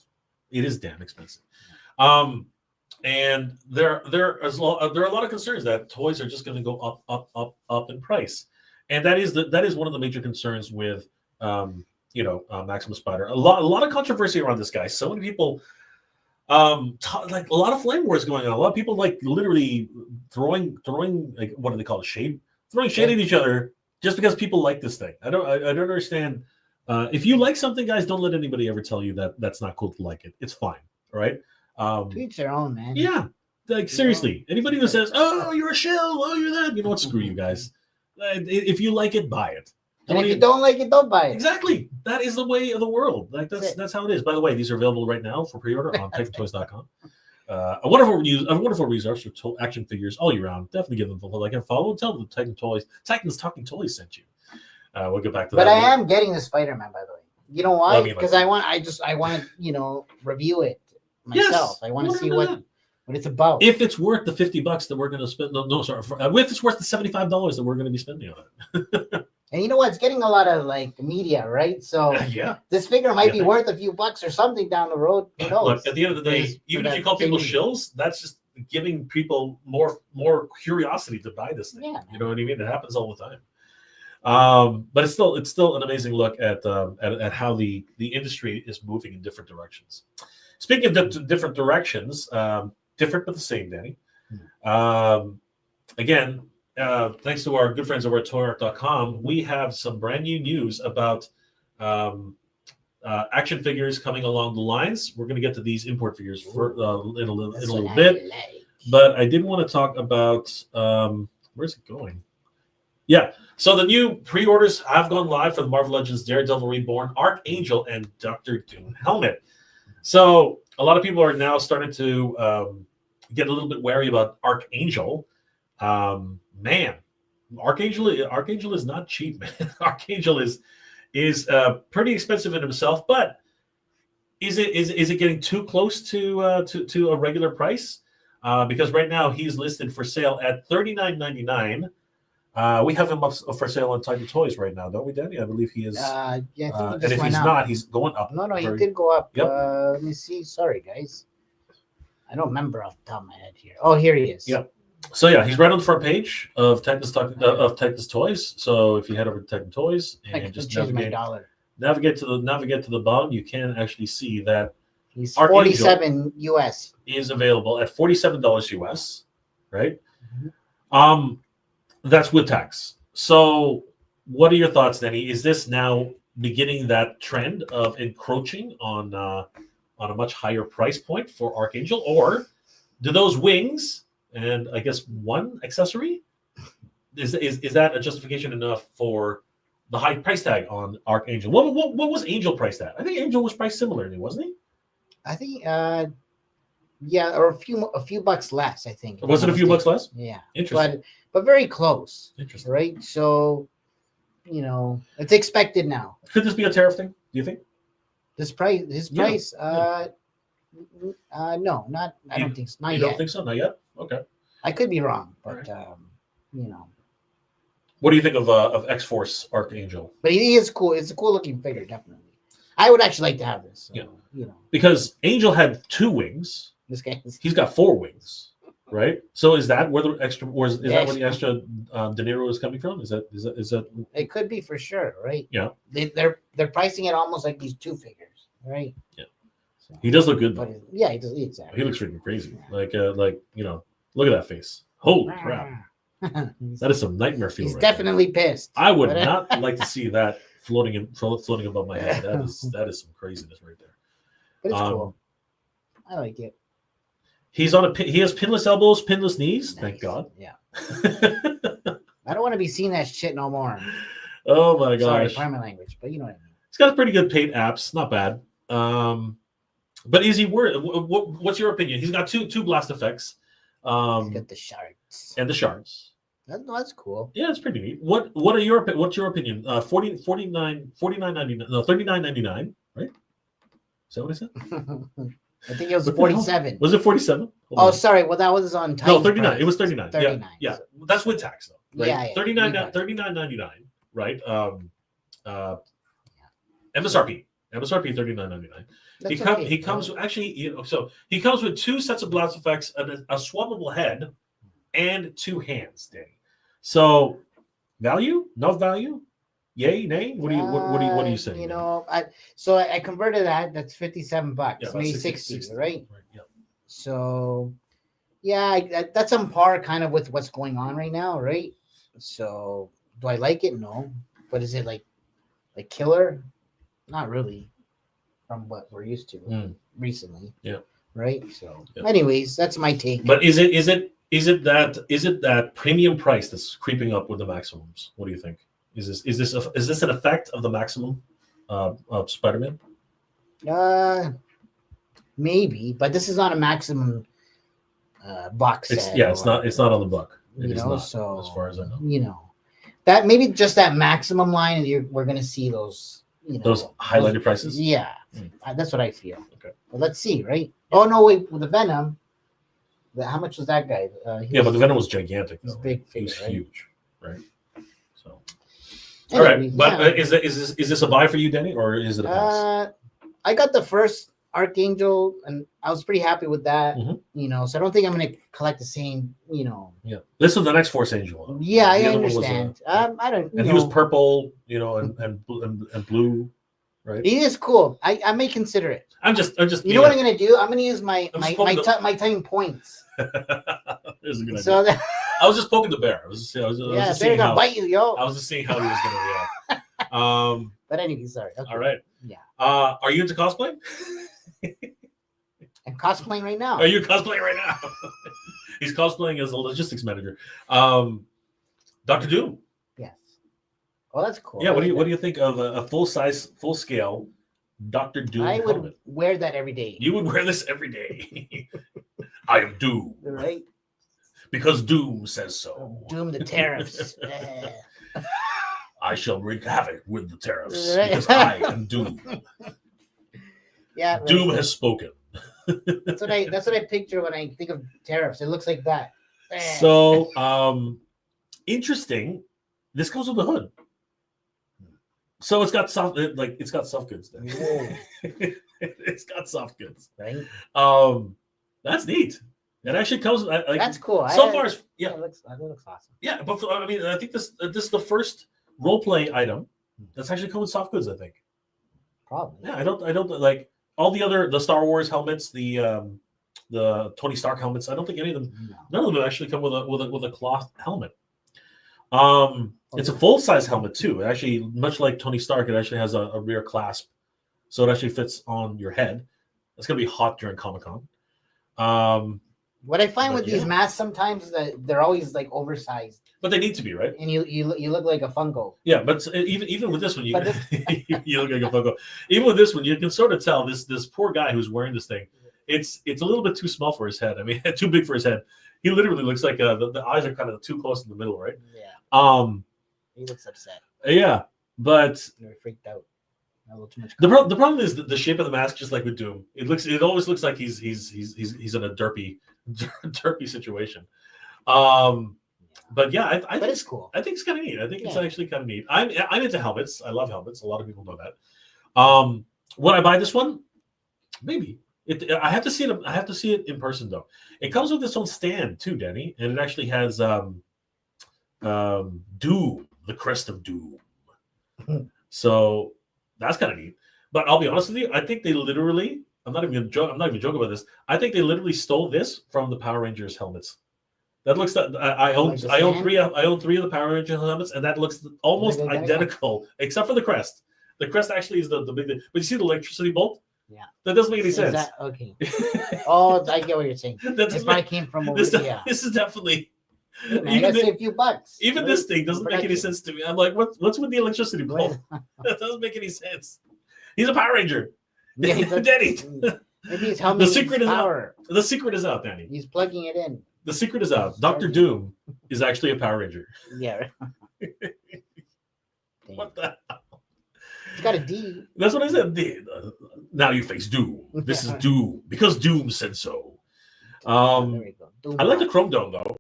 And there are a lot of concerns that toys are just going to go up in price, and that is one of the major concerns with Maximus Spider. A lot of controversy around this guy. So many people, like a lot of flame wars going on. A lot of people like literally throwing like, what do they call it, shade, throwing shade at each other just because people like this thing. I don't understand. If you like something, guys, don't let anybody ever tell you that that's not cool to like it. It's fine, all right? To each their own, man. Yeah, like seriously, anybody who says, "Oh, you're a shill," "Oh, you're that," you know what? Screw you guys. If you like it, buy it. And if you don't like it, don't buy it. Exactly. That is the way of the world. Like that's how it is. By the way, these are available right now for pre-order on TitanToys.com. A wonderful resource for action figures all year round. Definitely give them a like and follow. Tell them Titans Talking Toys sent you. We'll get back to that. But I am getting the Spider-Man, by the way. You know why? Because I want to review it myself. Yes, I want to see what it's about. If it's worth the $50 that we're going to spend, if it's worth the $75 that we're going to be spending on it. And you know what? It's getting a lot of like media, right? So yeah, this figure might be worth a few bucks or something down the road. Who knows? Look, at the end of the day, even if you call people shills, that's just giving people more curiosity to buy this thing. Yeah, you know what I mean? It happens all the time. But it's still an amazing look at how the industry is moving in different directions. Speaking of different directions, different but the same, Danny. Again, thanks to our good friends over at toyark.com, we have some brand new news about action figures coming along the lines. We're going to get to these import figures in a little bit. But I did want to talk about where's it going? Yeah. So the new pre-orders have gone live for the Marvel Legends Daredevil Reborn, Archangel, and Dr. Doom helmet. So a lot of people are now starting to get a little bit wary about Archangel. Man, Archangel is not cheap, man. Archangel is pretty expensive in himself, but is it getting too close to a regular price? Because right now he's listed for sale at $39.99. We have him up for sale on Titan Toys right now, don't we, Danny? I believe he is. Yeah, and if he's not, he's going up. No, he did go up. Yep. Let me see. Sorry, guys. I don't remember off the top of my head here. Oh, here he is. Yep. So yeah, he's right on the front page of Titan's Toys. So if you head over to Titan Toys and just navigate to the bottom, you can actually see that he's $47 US is available at $47 US, right? Mm-hmm. That's with tax. So what are your thoughts, Danny? Is this now beginning that trend of encroaching on a much higher price point for Archangel, or do those wings and I guess one accessory is that a justification enough for the high price tag on Archangel? What was Angel priced at? I think Angel was priced similarly, wasn't he? I think yeah, or a few bucks less, I think. Was it a few bucks less? Yeah. Interesting. But very close. Interesting. Right? So, it's expected now. Could this be a tariff thing, do you think? His price, no, not I don't think so. Not yet. You don't think so? Not yet? Okay. I could be wrong, but right. What do you think of X-Force Archangel? But he is cool. It's a cool looking figure, definitely. I would actually like to have this. So, because Angel had 2 wings. This guy, he's got 4 wings, right? So is that where the extra, or is that where the extra De Niro is coming from? Is that? It could be for sure, right? Yeah. They're pricing it almost like these 2 figures, right? Yeah. So, he does look good though. Yeah, he does exactly. He looks freaking crazy. Yeah. Like look at that face. Holy crap! That is some nightmare feel. He's definitely pissed. I would not like to see that floating above my head. That is some craziness right there. But it's cool. I like it. He has pinless elbows, pinless knees. Nice. Thank God. Yeah. I don't want to be seeing that shit no more. Oh my gosh. Sorry, my language, but you know what I mean. He's got pretty good paint apps, not bad. But is he worth? What's your opinion? He's got two blast effects. He's got the shards. And the shards. That's cool. Yeah, it's pretty neat. What's your opinion? $39.99. No, $39.99. Right? Is that what I said? I think it was 47. Was it 47? Sorry. Well, that was on time. No, 39. It was 39. 39. Yeah. That's with tax though. Right? Yeah. $39.99. Right. MSRP. MSRP $39.99. That's He comes actually, so he comes with 2 sets of blast effects, a swappable head, and 2 hands, Danny. So value, no value, yay, nay. What do you say? I converted that. That's $57. Yeah, Maybe 60, right? Yeah. So yeah, that's on par kind of with what's going on right now, right? So do I like it? No. But is it like killer? Not really, from what we're used to recently. Yeah. Right. So, anyways, that's my take. But is it that premium price that's creeping up with the maximums? What do you think? Is this an effect of the maximum of Spider-Man? Maybe, but this is not a maximum box set. It's not on the book. So as far as I know. That maybe just that maximum line, and we're gonna see those. Those highlighted prices. Yeah, that's what I feel. Okay. Well, let's see, right? Oh no, wait, with the Venom. How much was that guy? But the Venom was gigantic. He's big. He was huge, right? So, anyway, all right. But is this a buy for you, Denny, or is it a pass? I got the first Archangel, and I was pretty happy with that. So I don't think I'm going to collect the same. Yeah. This is the next Force Angel. Yeah, I understand. I don't. And he was purple, and blue. Right. He is cool. I may consider it. I'm just. You know what I'm gonna do? I'm gonna use my time points. There's a good idea. So I was just poking the bear. I was just seeing gonna bite you, yo. I was just seeing how he was gonna react. But anyway, sorry. Okay. All right. Yeah. Are you into cosplay? I'm cosplaying right now. Are you cosplaying right now? He's cosplaying as a logistics manager. Dr. Doom. Yes. Oh, that's cool. Yeah. What do you think of a full scale Dr. Doom? I would wear that every day. You would wear this every day. I am Doom. Right. Because Doom says so. Doom the tariffs. I shall wreak havoc with the tariffs because I am Doom. Yeah. Right. Doom has spoken. That's what I picture when I think of tariffs. It looks like that. So, interesting. This comes with a hood. So it's got soft goods there. It's got soft goods. Right. That's neat. It actually comes. That's cool. It looks awesome. Yeah, but I think this is the first role play item that's actually come with soft goods. I think. Probably. Yeah, I don't like all the Star Wars helmets, the Tony Stark helmets. I don't think any of them. No. None of them actually come with a cloth helmet. It's a full-size helmet too. It actually, much like Tony Stark, it actually has a rear clasp, so it actually fits on your head. It's gonna be hot during Comic-Con. What I find with these masks sometimes is that they're always like oversized. But they need to be, right? And you look like a Funko. Yeah, but even with this one, you look like a Funko. Even with this one, you can sort of tell this poor guy who's wearing this thing. It's a little bit too small for his head. I mean, too big for his head. He literally looks like the eyes are kind of too close in the middle, right? Yeah. He looks upset. Yeah, but they're freaked out. A little too much. The problem is the shape of the mask, just like with Doom. It always looks like he's in a derpy situation. But yeah, I think it's cool. I think it's kind of neat. I think it's actually kind of neat. I'm into helmets. I love helmets. A lot of people know that. Would I buy this one? Maybe. I have to see it. I have to see it in person though. It comes with its own stand too, Danny, and it actually has Doom, the crest of Doom. So that's kind of neat. But I'll be honest with you. I think they literally. I'm not even joking about this. I think they literally stole this from the Power Rangers helmets. That looks that I own three of the Power Rangers helmets, and that looks almost identical, except for the crest. The crest actually is the big thing. But you see the electricity bolt? Yeah. That doesn't make any sense. Okay. Oh, I get what you're saying. This probably came from over here. This is definitely. Hey, man, I gotta save a few bucks. Even this thing doesn't make any sense to me. I'm like, what's with the electricity bolt? That doesn't make any sense. He's a Power Ranger. Yeah, Danny. Maybe he's helping the secret is power. Out. The secret is out, Danny. He's plugging it in. The secret is out. Dr. Doom is actually a Power Ranger. Yeah. What the hell? It's got a D. That's what I said. Now you face Doom. This is Doom because Doom said so. There we go. I like the chrome dome though.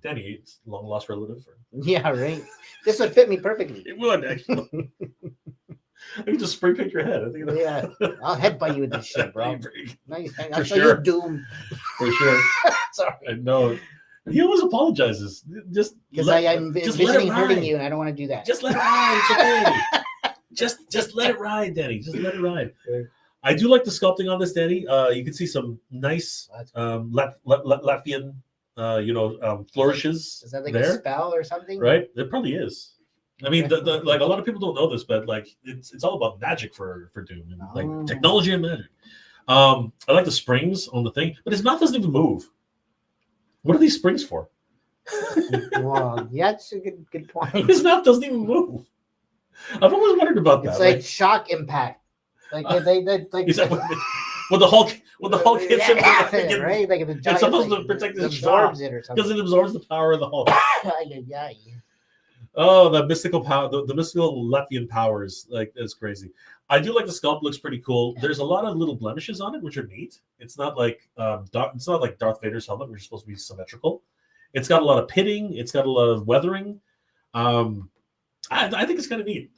Danny, it's long lost relative. Yeah, right. This would fit me perfectly. It would actually. I can just spray paint your head. I think Yeah, I'll headbutt you with this shit, bro. Nice. I'll For show sure. you Doom. For sure. Sorry. I know. He always apologizes. Just Because I'm just let it envisioning hurting ride. you, and I don't want to do that. Just let it ride. It's okay. just let it ride, Danny. Just let it ride. I do like the sculpting on this, Danny. You can see some nice Latvian, flourishes. Is that like there, a spell or something? right? It probably is. I mean, like a lot of people don't know this, but like it's all about magic for Doom and like technology and magic. I like the springs on the thing, but his mouth doesn't even move. What are these springs for? Well, yeah, that's a good point. His mouth doesn't even move. I've always wondered about that. It's like shock impact. Like they like is that when the Hulk hits him, right? Like the giant, it's supposed to protect his absorbs shock it or something. because it absorbs the power of the Hulk. Yeah. Oh, the mystical power, the mystical Latvian powers, like that's crazy. I do like the sculpt; looks pretty cool. There's a lot of little blemishes on it, which are neat. It's not like it's not like Darth Vader's helmet, which is supposed to be symmetrical. It's got a lot of pitting. It's got a lot of weathering. I think it's kind of neat.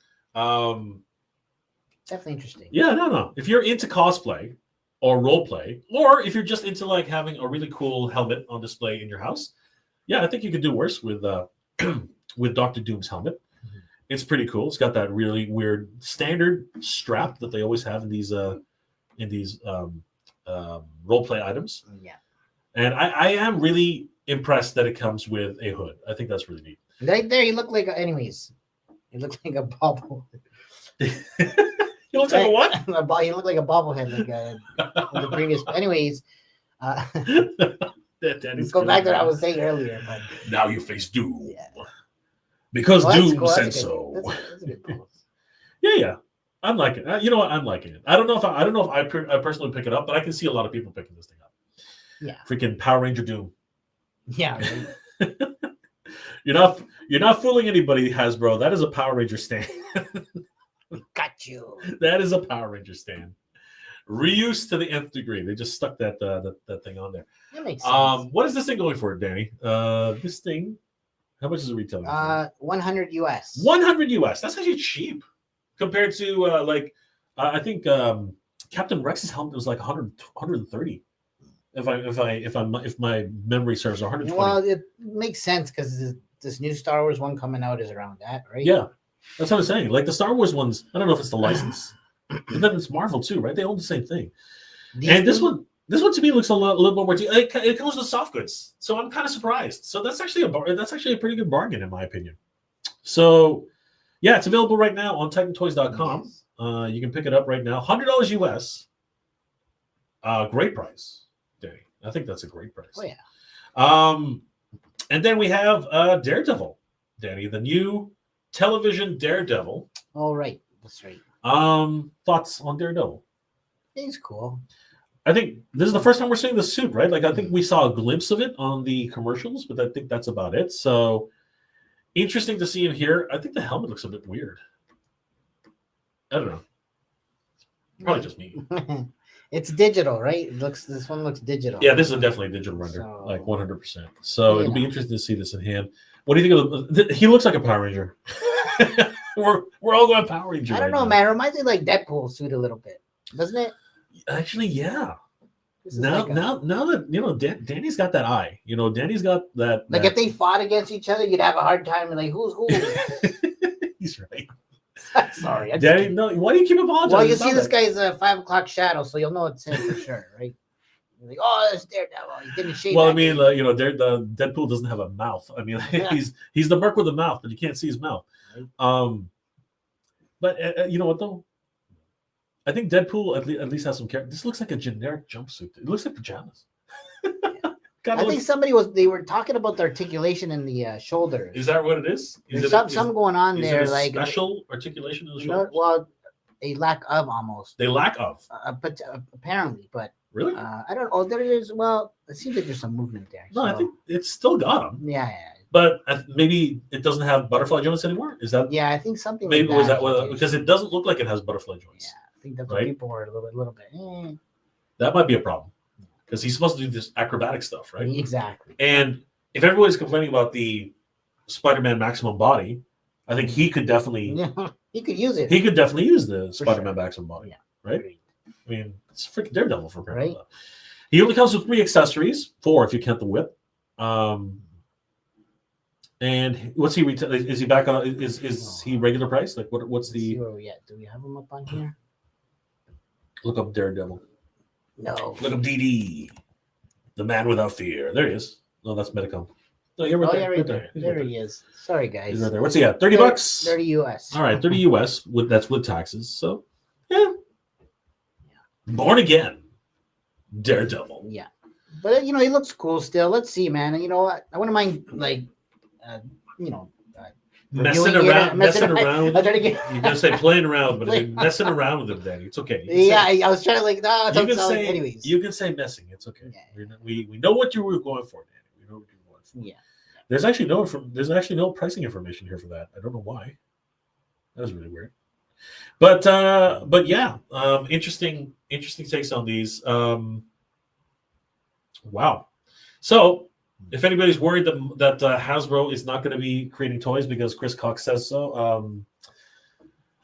Definitely interesting. Yeah, no. If you're into cosplay or role play, or if you're just into like having a really cool helmet on display in your house, yeah, I think you could do worse with with Doctor Doom's helmet. Mm-hmm. It's pretty cool. It's got that really weird standard strap that they always have in these role play items. Yeah, and I am really impressed that it comes with a hood. I think that's really neat. Right there, you look like anyways. You look like a bobble. You look like a what? You look like a bobblehead, like the previous. Anyways, let's go back to what I was saying earlier. But now you face Doom, because Doom cool. said so. That's a good pose. Yeah, I'm liking it. You know what? I'm liking it. I don't know if I personally pick it up, but I can see a lot of people picking this thing up. Yeah, freaking Power Ranger Doom. Yeah. Right. You're not fooling anybody, Hasbro. That is a Power Ranger stand. Got you. That is a Power Ranger stand. Reuse to the nth degree. They just stuck that thing on there. That makes sense. What is this thing going for, Danny? This thing, how much is it retailing? 100 US. 100 US. That's actually cheap compared to I think Captain Rex's helmet was like 130. If my memory serves, 120. Well, it makes sense because this new Star Wars one coming out is around that, right? Yeah, that's what I'm saying. Like the Star Wars ones, I don't know if it's the license, but then it's Marvel too, right? They own the same thing. This one to me looks a little more. It comes with soft goods, so I'm kind of surprised. So that's actually a pretty good bargain in my opinion. So yeah, it's available right now on TitanToys.com. Yes. You can pick it up right now, $100 US. Great price. I think that's a great price. Oh yeah. And then we have Daredevil, Danny, the new television Daredevil. All right, that's right. Thoughts on Daredevil? He's cool. I think this is the first time we're seeing the suit, right? Like I think we saw a glimpse of it on the commercials, but I think that's about it. So interesting to see him here. I think the helmet looks a bit weird. I don't know. Probably just me. It's digital, right? This one looks digital. Yeah, this is definitely a digital render, like 100%. So it'll be interesting to see this in hand. What do you think of he looks like a Power Ranger. we're all going Power Ranger. I don't know, man. It reminds me of like Deadpool's suit a little bit, doesn't it? Actually, yeah. Now that Danny's got that eye. Danny's got that. Like if they fought against each other, you'd have a hard time. Like who's who? He's right. Sorry, Danny. No, why do you keep apologizing? Well, you see, this guy's a 5 o'clock shadow, so you'll know it's him for sure, right? You're like, oh, it's Daredevil. He didn't shave. Well, I mean, the Deadpool doesn't have a mouth. I mean, he's the merc with a mouth, but you can't see his mouth. Right. But you know what though? I think Deadpool at least has some character. This looks like a generic jumpsuit. It looks like pajamas. I think they were talking about the articulation in the shoulders. Is that what it is? There's something going on there, like special articulation in the shoulders. Well, a lack of almost. They lack of. But apparently, but really, I don't know. There is. Well, it seems like there's some movement there. No, I think it's still got them. Yeah. But maybe it doesn't have butterfly joints anymore. Is that? Yeah, I think something. Maybe like that was that because it doesn't look like it has butterfly joints. Yeah, I think that's what people were a little bit. That might be a problem. Because he's supposed to do this acrobatic stuff, right? Exactly. And if everybody's complaining about the Spider-Man maximum body, I think he could definitely Yeah, he could use it. he could definitely use the For Spider-Man sure. Back body, Yeah. right? Agreed. I mean, it's freaking Daredevil for crying out Right. loud. He only comes with 3 accessories, 4 if you count the whip. And what's he retail? Is he back on? Is he regular price? Like what's Let's see the? where we at. Do we have him up on here? Look up Daredevil. No. Look up DD, the man without fear. There he is. No, that's Medicom. No, you're right Oh there. yeah, right there. He's There right he is. Sorry, guys. He's right there. What's he at? 30 bucks. 30 US. All right, 30 US. That's with taxes. So yeah. Born Again, Daredevil. Yeah, but he looks cool still. Let's see, man. You know what? I wouldn't mind Messing reviewing it, around. Messing around. I'm trying to get. You're gonna say playing around, but if you're messing around with him, Danny, it's okay. You can Yeah, say- I was trying to no. you Don't can tell say. anyways. You can say messing. It's okay. Yeah. We know what you were going for, Danny. We know what you were going for. Yeah. There's actually no pricing information here for that. I don't know why. That was really weird. But yeah, interesting takes on these. Wow. So if anybody's worried that Hasbro is not going to be creating toys because Chris Cox says so,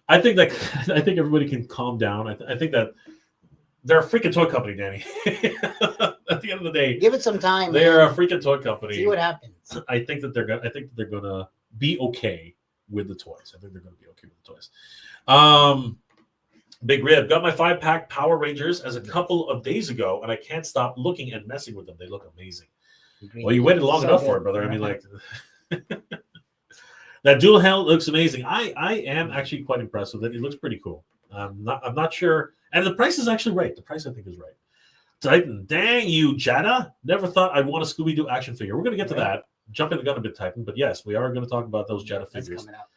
I think everybody can calm down. I think that they're a freaking toy company, Danny. At the end of the day, Give it some time. they man. are a freaking toy company. See what happens. I think that they're gonna be okay with the toys. I think they're gonna be okay with the toys. Big Rib got my 5-pack Power Rangers as a couple of days ago, and I can't stop looking and messing with them. They look amazing. Agreed. Well, you waited long So enough good. for it, brother. I mean, like that dual hell looks amazing. I am actually quite impressed with it. It looks pretty cool. I'm not sure, and the price is actually right. The price I think is right. Titan, dang you, Jada. Never thought I'd want a Scooby-Doo action figure. We're going to get to that. Jumping the gun a bit, Titan. But yes, we are going to talk about those Jada That's figures. coming out.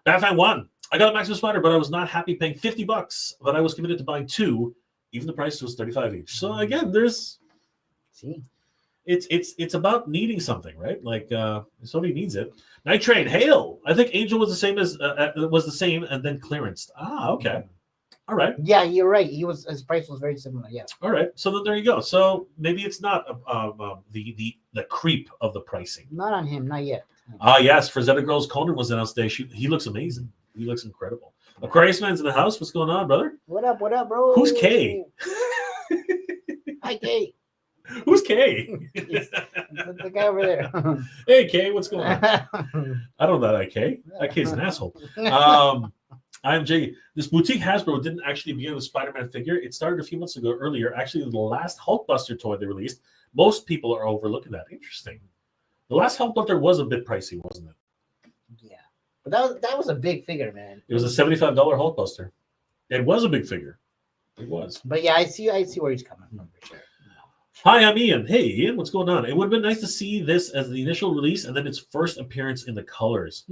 Batman 1. I got a Maximum Spider, but I was not happy paying $50. But I was committed to buying 2. Even the price was $35 each. So again, See. it's about needing something, right? Like somebody needs it. Night Train, hail. I think Angel was the same and then clearanced. Ah, okay. All right. Yeah, you're right. His price was very similar. Yeah. All right, so then there you go. So maybe it's not the creep of the pricing. Not on him, not yet. Yes, Frazetta Girls Conan was announced today. He looks amazing. He looks incredible. Aquarius Man's in the house. What's going on, brother? What up, bro? Who's K? Hi, K. Who's K? The guy over there. Hey, K, what's going on? I don't know that K. That K's an asshole. I'm Jay. This boutique Hasbro didn't actually begin with Spider-Man figure. It started a few months ago earlier. Actually, the last Hulkbuster toy they released, most people are overlooking that. Interesting. The last Hulkbuster was a bit pricey, wasn't it? Yeah, but that was a big figure, man. It was a $75 Hulkbuster. It was a big figure. It was. But yeah, I see where he's coming from for sure. Hi, I'm Ian. Hey, Ian, what's going on? It would have been nice to see this as the initial release and then its first appearance in the colors.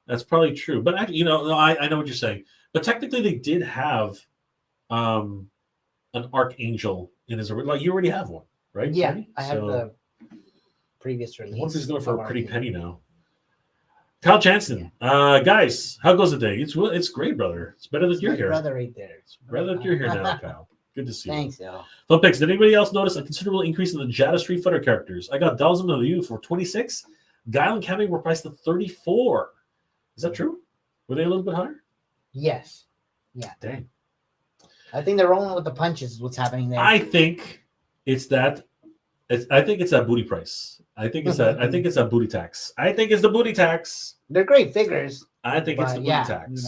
That's probably true. But actually, I know what you're saying. But technically, they did have an Archangel in his original. Like, you already have one, right? Yeah, Danny? I have So, the previous I release. wonder if he's going for a pretty Archangel. penny now. Kyle Jansen. Guys, how goes the day? It's great, brother. It's better that you're My here. brother right there. It's better that you're here now, Kyle. Good to see you. Thanks, yo. Phil Picks, did anybody else notice a considerable increase in the Jada Street Fighter characters? I got Dalsum of You for 26. Guile and Cammy were priced at 34. Is that true? Were they a little bit higher? Yes. Yeah. Dang. I think they're rolling with the punches. Is what's happening there? I think it's that. I think it's that booty price. I think it's that. I think it's that booty tax. I think it's the booty tax. They're great figures. I think it's But the booty yeah, tax.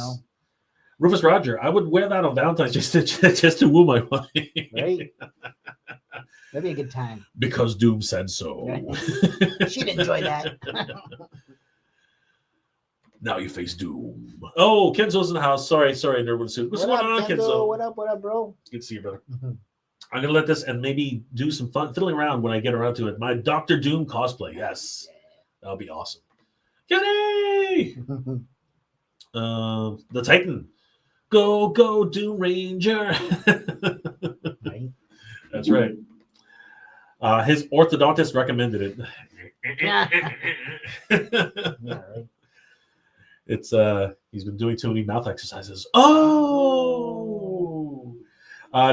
Rufus Roger, I would wear that on Valentine's just to woo my wife. Right? That'd be a good time. Because Doom said so. She'd enjoy that. Now you face Doom. Oh, Kenzo's in the house. Sorry, Nerdwood Suit. What's going on, Kenzo? What up, bro? Good to see you, brother. I'm gonna let this and maybe do some fun fiddling around when I get around to it. My Doctor Doom cosplay. Yes, that'll be awesome. Yay! The Titan. Go, Doom Ranger. Right? That's right. His orthodontist recommended it. Yeah, right. It's he's been doing too many mouth exercises. Oh,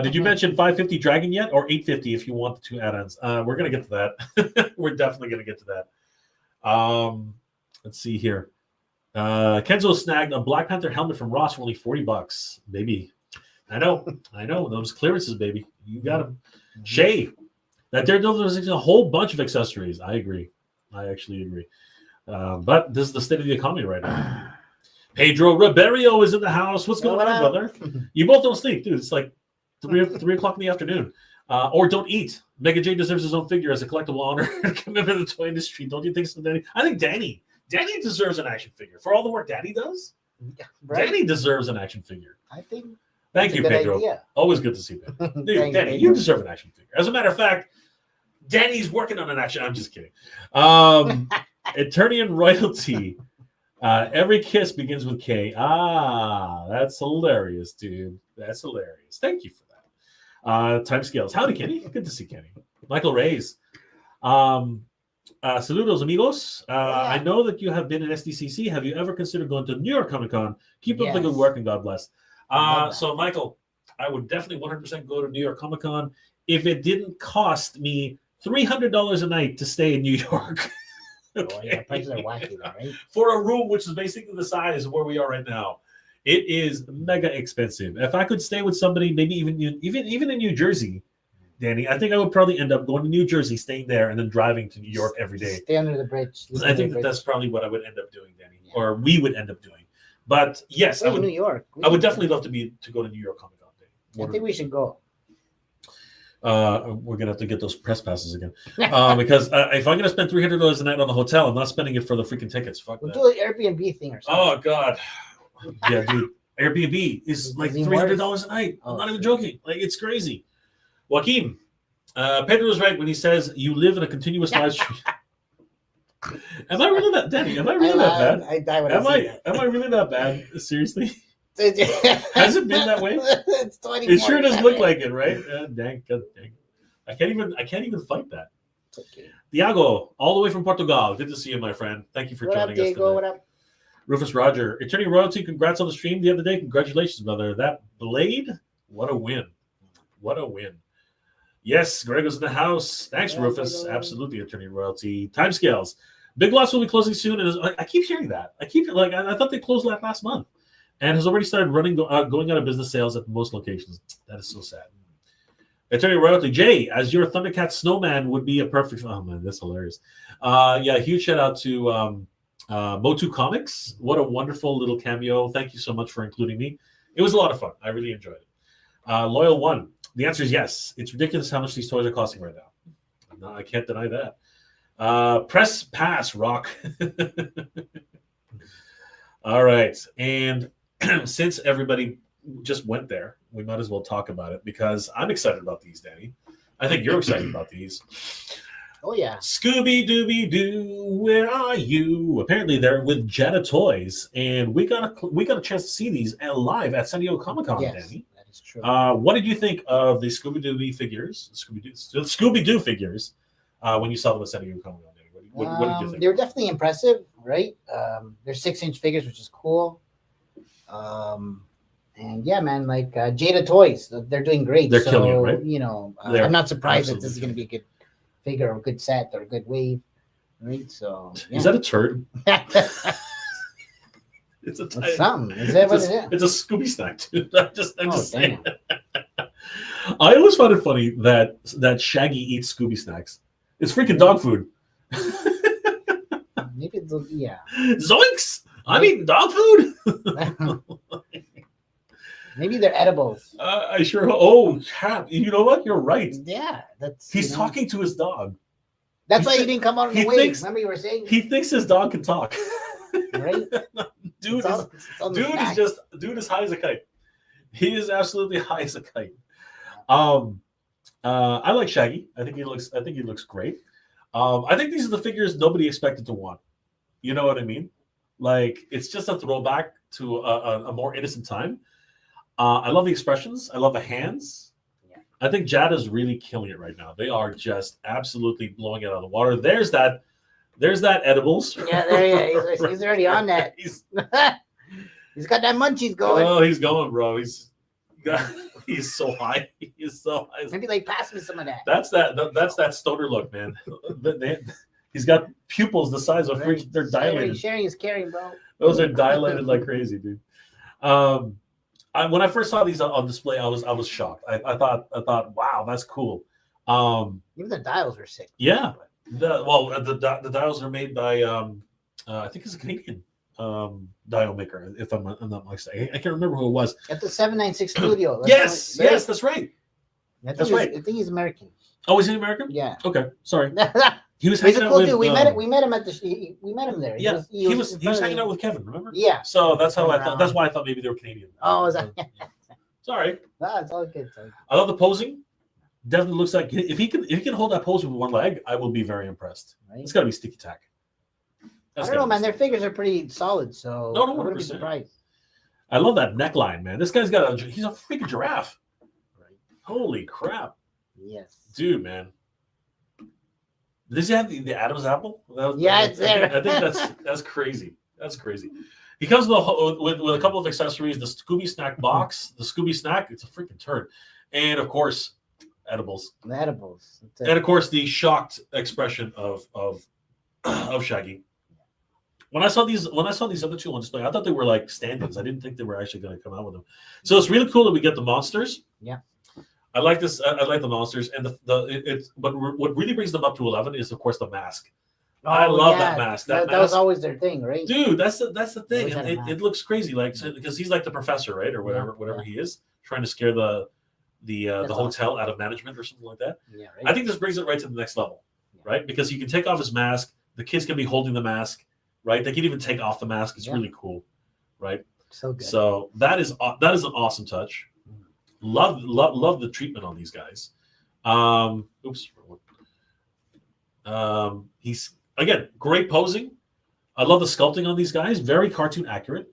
did you mention 550 Dragon yet, or 850 if you want the 2 add-ons? We're gonna get to that. We're definitely gonna get to that. Let's see here. Kenzo snagged a Black Panther helmet from Ross for only $40, baby. I know. Those clearances, baby. You got them. Shay, that Daredevil is a whole bunch of accessories. I agree. I actually agree. But this is the state of the economy right now. Pedro Ribeiro is in the house. What's going on, brother? You both don't sleep, dude. It's like 3 o'clock in the afternoon. Or don't eat. Mega J deserves his own figure as a collectible honor and commitment to the toy industry. Don't you think so, Danny? I think Danny deserves an action figure for all the work Daddy does. Right? Danny deserves an action figure. I think. Thank you, Pedro. Idea. Always good to see that. Dude, Danny, you deserve an action figure. As a matter of fact, Danny's working on an action. I'm just kidding. Eternian Royalty. Every kiss begins with K. That's hilarious, dude. That's hilarious. Thank you for that. Time scales. Howdy, Kenny. Good to see Kenny. Michael Reyes. Saludos, amigos. I know that you have been in SDCC. Have you ever considered going to New York Comic Con? Keep up the good work and God bless. So, Michael, I would definitely 100% go to New York Comic Con if it didn't cost me $300 a night to stay in New York. Okay. Oh, yeah, prices are wacky, though, right? For a room which is basically the size of where we are right now, it is mega expensive. If I could stay with somebody, maybe even in New Jersey, Danny, I think I would probably end up going to New Jersey, staying there, and then driving to New York every day. Stay under the bridge. I think that's probably what I would end up doing, Danny, or we would end up doing. But yes, I would. New York. I would definitely love to go to New York Comic Con Day. I think we should go. We're gonna have to get those press passes again because if I'm gonna spend $300 a night on the hotel, I'm not spending it for the freaking tickets. Fuck we'll that. Do an Airbnb thing or something. Oh God, yeah, dude. Airbnb is like $300 a night. I'm not even joking. Like, it's crazy. Joaquin, Pedro was right when he says you live in a continuous live stream. Am I really that, Danny? Am I really that bad? I die when am I say that. Am I really that bad? Seriously? Has it been that way? It's it sure does look like it, right? Dang. I can't even fight that. Okay. Diago, all the way from Portugal. Good to see you, my friend. Thank you for joining us today. What up? Rufus Roger, Eternity Royalty, congrats on the stream the other day. Congratulations, brother. That blade, what a win. What a win. Yes, Greg was in the house. Thanks, Rufus. Absolutely, Eternity Royalty. Timescales. Big Lots will be closing soon. And I keep hearing that. I thought they closed last month. And has already started going out of business sales at most locations. That is so sad. Eternity Royalty. Jay, as your Thundercat snowman would be a perfect... Oh, man, that's hilarious. Yeah, huge shout out to Motu Comics. What a wonderful little cameo. Thank you so much for including me. It was a lot of fun. I really enjoyed it. Loyal One. The answer is yes. It's ridiculous how much these toys are costing right now. No, I can't deny that. Press pass, Rock. All right. And since everybody just went there, we might as well talk about it because I'm excited about these, Danny. I think you're excited about these. Oh, yeah. Scooby-Dooby-Doo, where are you? Apparently, they're with Jada Toys, and we got a chance to see these live at San Diego Comic-Con, yes, Danny. That is true. What did you think of the Scooby-Doo figures, Scooby-Doo figures, when you saw them at San Diego Comic-Con, Danny? What did you think? They were definitely impressive, right? They're 6-inch figures, which is cool. And yeah, man, like Jada Toys, they're doing great. They're killing it, right? You know, I'm not surprised that this is going to be a good figure or a good set or a good wave, right? So yeah. Is that a turd? It's a it's something. Is that what it is? It's a Scooby snack, dude. I'm just saying. I always find it funny that Shaggy eats Scooby snacks. It's freaking dog food. Maybe it's, yeah. Zoinks! I'm eating dog food. Maybe they're edibles. I sure. Oh, you know what? You're right. Yeah, he's talking to his dog. That's why he didn't come out on the wave. Remember you were saying he thinks his dog can talk. Right? Dude is high as a kite. He is absolutely high as a kite. I like Shaggy. I think he looks great. I think these are the figures nobody expected to want. You know what I mean? Like, it's just a throwback to a more innocent time. I love the expressions. I love the hands. Yeah. I think Jada's really killing it right now. They are just absolutely blowing it out of the water. There's that edibles. Yeah, there he is. He's already on that. He's got that munchies going. Oh, he's going, bro. He's so high. He's so high. Maybe like pass me some of that. That's that stoner look, man. He's got pupils the size of Right. they're dilated. Sharing is caring, bro. Those are dilated like crazy, dude. When I first saw these on display, I was shocked. I thought, wow, that's cool. Even the dials were sick. Yeah. The dials are made by I think it's a Canadian dial maker. If I'm not mistaken, I can't remember who it was. At the 796 Studio. Yes, that's right. That's right. I think he's American. Oh, is he American? Yeah. Okay, sorry. He was He's hanging a out cool with. dude. We met him at the. We met him there. Yeah, he was hanging out with Kevin. Remember? Yeah. So that's how I thought. That's why I thought maybe they were Canadian. Oh, is that? Sorry. No, it's all good. I love the posing. Definitely looks like if he can hold that pose with one leg, I will be very impressed. Right? It's got to be sticky tack. I don't know, man. Their figures are pretty solid, so no, I wouldn't be surprised. I love that neckline, man. This guy's he's a freaking giraffe. Right. Holy crap. Yes. Dude, man. Does he have the Adam's apple? It's there. I think that's crazy. That's crazy. He comes with a couple of accessories: the Scooby Snack box, the Scooby Snack. It's a freaking turd, and of course, edibles. The edibles. And of course, the shocked expression of Shaggy. When I saw these other two on display, I thought they were like stand-ins. I didn't think they were actually going to come out with them. So it's really cool that we get the monsters. Yeah. I like this. I like the monsters, and but what really brings them up to 11 is, of course, the mask. I love that mask. That was always their thing, right? Dude, that's the thing. It looks crazy, like because he's like the professor, right, or whatever he is, trying to scare the hotel out of management or something like that. Yeah, right. I think this brings it right to the next level, right? Because you can take off his mask. The kids can be holding the mask, right? They can even take off the mask. It's really cool, right? So good. So that is an awesome touch. Love the treatment on these guys. He's again great posing. I love the sculpting on these guys. Very cartoon accurate.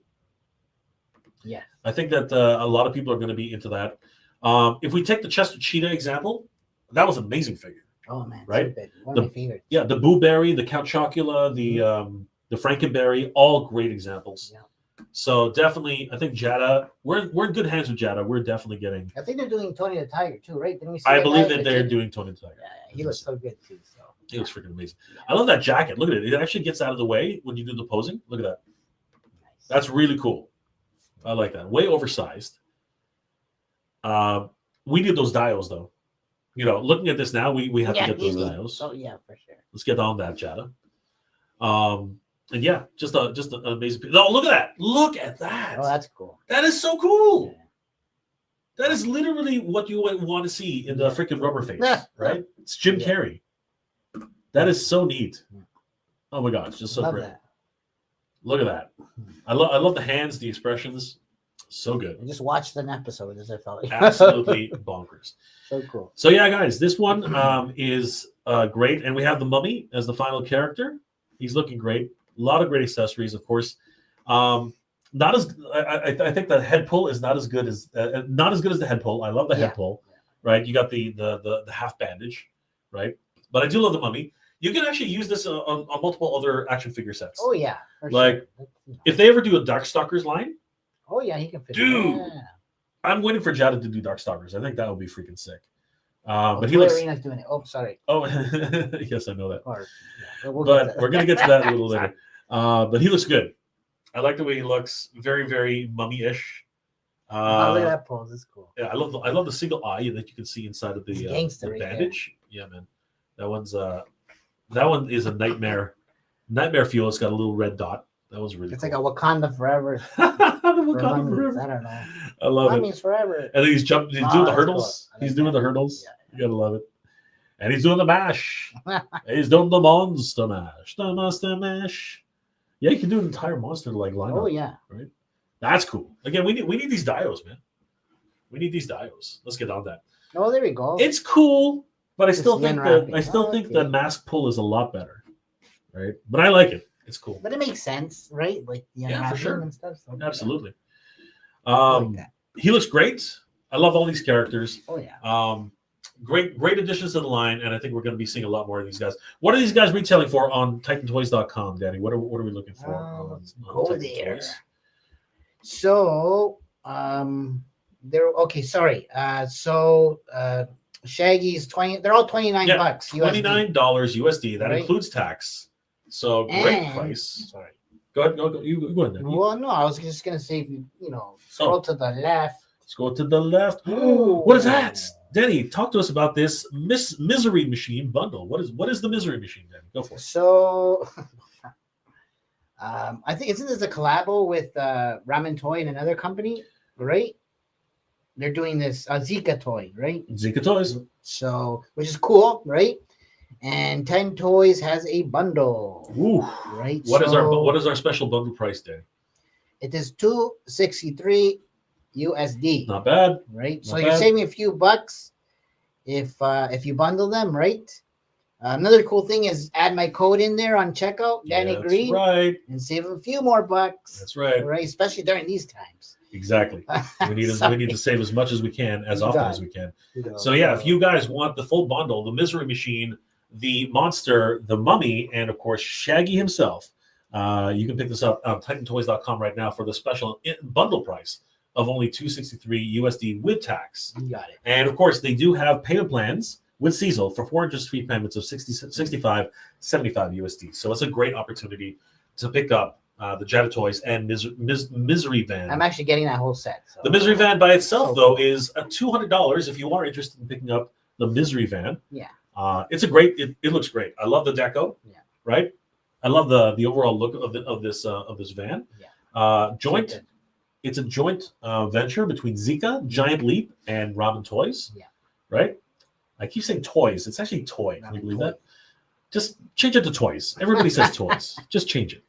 Yeah, I think that a lot of people are going to be into that. If we take the Chester Cheetah example, that was an amazing figure. Oh man, right? So one of my favorites. Yeah, the Boo Berry, the Count Chocula, the Frankenberry, all great examples. Yeah. So definitely, I think Jada, we're in good hands with Jada. We're definitely getting. I think they're doing Tony the Tiger too, right? Didn't we see I believe that they're doing Tony the Tiger. Yeah, he looks so good too. So he looks freaking amazing. I love that jacket. Look at it. It actually gets out of the way when you do the posing. Look at that. Nice. That's really cool. I like that. Way oversized. We need those dials though. You know, looking at this now, we have to get those dials. Oh yeah, for sure. Let's get on that, Jada. And yeah, just an amazing. Oh, look at that! Look at that! Oh, that's cool. That is so cool. Yeah. That is literally what you would want to see in the freaking rubber face, right? It's Jim Carrey. That is so neat. Oh my gosh, just so love great. That. Look at that. I love the hands, the expressions. So good. I just watched an episode as I felt like. Absolutely bonkers. So cool. So yeah, guys, this one is great, and we have the Mummy as the final character. He's looking great. A lot of great accessories, of course. Not as I think the head pull is not as good as the head pull. I love the head pull, right? You got the half bandage, right? But I do love the Mummy. You can actually use this on multiple other action figure sets. Oh yeah, like if they ever do a Darkstalkers line. Oh yeah, he can fit. Dude, I'm waiting for Jada to do Darkstalkers. I think that would be freaking sick. But he looks. Arena's doing it. Oh, sorry. Oh, yes, I know that. But we're gonna get to that a little later. But he looks good. I like the way he looks. Very, very mummy-ish. Look at that pose. It's cool. Yeah, I love the single eye that you can see inside of the bandage. Yeah, man. That one is a nightmare fuel. It's got a little red dot. That was really. It's cool. like a Wakanda forever. Wakanda forever. I don't know. I love it. Means forever. And then he's doing the hurdles. Cool. He's doing the hurdles. Yeah. You gotta love it. And he's doing the mash. He's doing the monster mash. The monster mash. Yeah, you can do an entire monster like line up. Oh yeah. Right. That's cool. Again, we need these dials, man. We need these dials. Let's get on that. Oh, there we go. It's cool, but I still think the mask pull is a lot better. Right. But I like it. It's cool. But it makes sense, right? Like for sure. And stuff. So absolutely. Like he looks great. I love all these characters. Oh yeah. Great additions to the line, and I think we're going to be seeing a lot more of these guys. What are these guys retailing for on TitanToys.com, Danny? What are we looking for? On go there. Toys? So they're okay. Sorry. So Shaggy's 20. They're all 29 Yeah, bucks. $29 USD. That Right. includes tax. So great And- price. Sorry. Go ahead. No, you go ahead. Then. Well, no, I was just gonna say, if you scroll to the left. Let's go to the left. Ooh. What is that? Danny, talk to us about this Misery Machine bundle. What is the Misery Machine, Danny? Go for it. So, I think isn't this a collabo with Ramen Toy and another company, right? They're doing this Zika Toy, right? Zika Toys. So, which is cool, right? And 10 Toys has a bundle, Ooh. right? What is our special bundle price, Danny? It is $263 USD. Not bad. Right? So Not you're bad. saving a few bucks if you bundle them, right? Another cool thing is add my code in there on checkout, Danny That's Green, right. and save a few more bucks. That's right. Right? Especially during these times. Exactly. We need to save as much as we can, as often as we can. So yeah, if you guys want the full bundle, the Misery Machine, the Monster, the Mummy, and of course Shaggy himself, you can pick this up on TitanToys.com right now for the special bundle price of only $263 USD with tax. You got it. And of course, they do have payment plans with Cecil for 4 interest-free payments of $65.75 USD. So it's a great opportunity to pick up the Jada Toys and Misery Van. I'm actually getting that whole set. So. The Misery Van by itself, though, is $200 if you are interested in picking up the Misery Van. Yeah. It's a great. It looks great. I love the deco. Yeah. Right. I love the overall look of this van. Yeah. Joint. It's a joint venture between Zika, Giant Leap, and Ramen Toys. Yeah. Right. I keep saying toys. It's actually toy. Can you believe Toy. that? Just change it to toys. Everybody says toys. Just change it.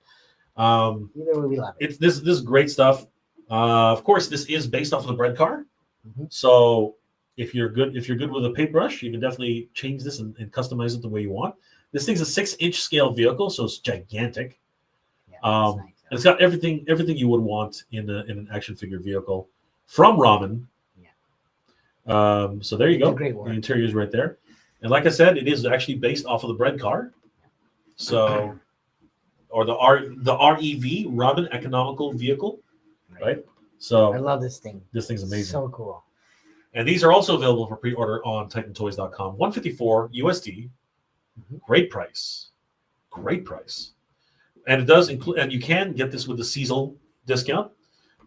Either way, we love it. It's this is great stuff. Of course, this is based off of the bread car. Mhm. So if you're good with a paintbrush, you can definitely change this and customize it the way you want. This thing's a 6-inch scale vehicle, so it's gigantic. Yeah, that's nice. And it's got everything you would want in an action figure vehicle from Ramen. Yeah. So there you go. Great work. The interior is right there, and like I said, it is actually based off of the bread car. So, or the REV Ramen Economical Vehicle, right? So I love this thing. This thing's amazing. So cool. And these are also available for pre-order on TitanToys.com. $154 USD. Mhm. Great price. Great price. And it does include, and you can get this with the Cecil discount,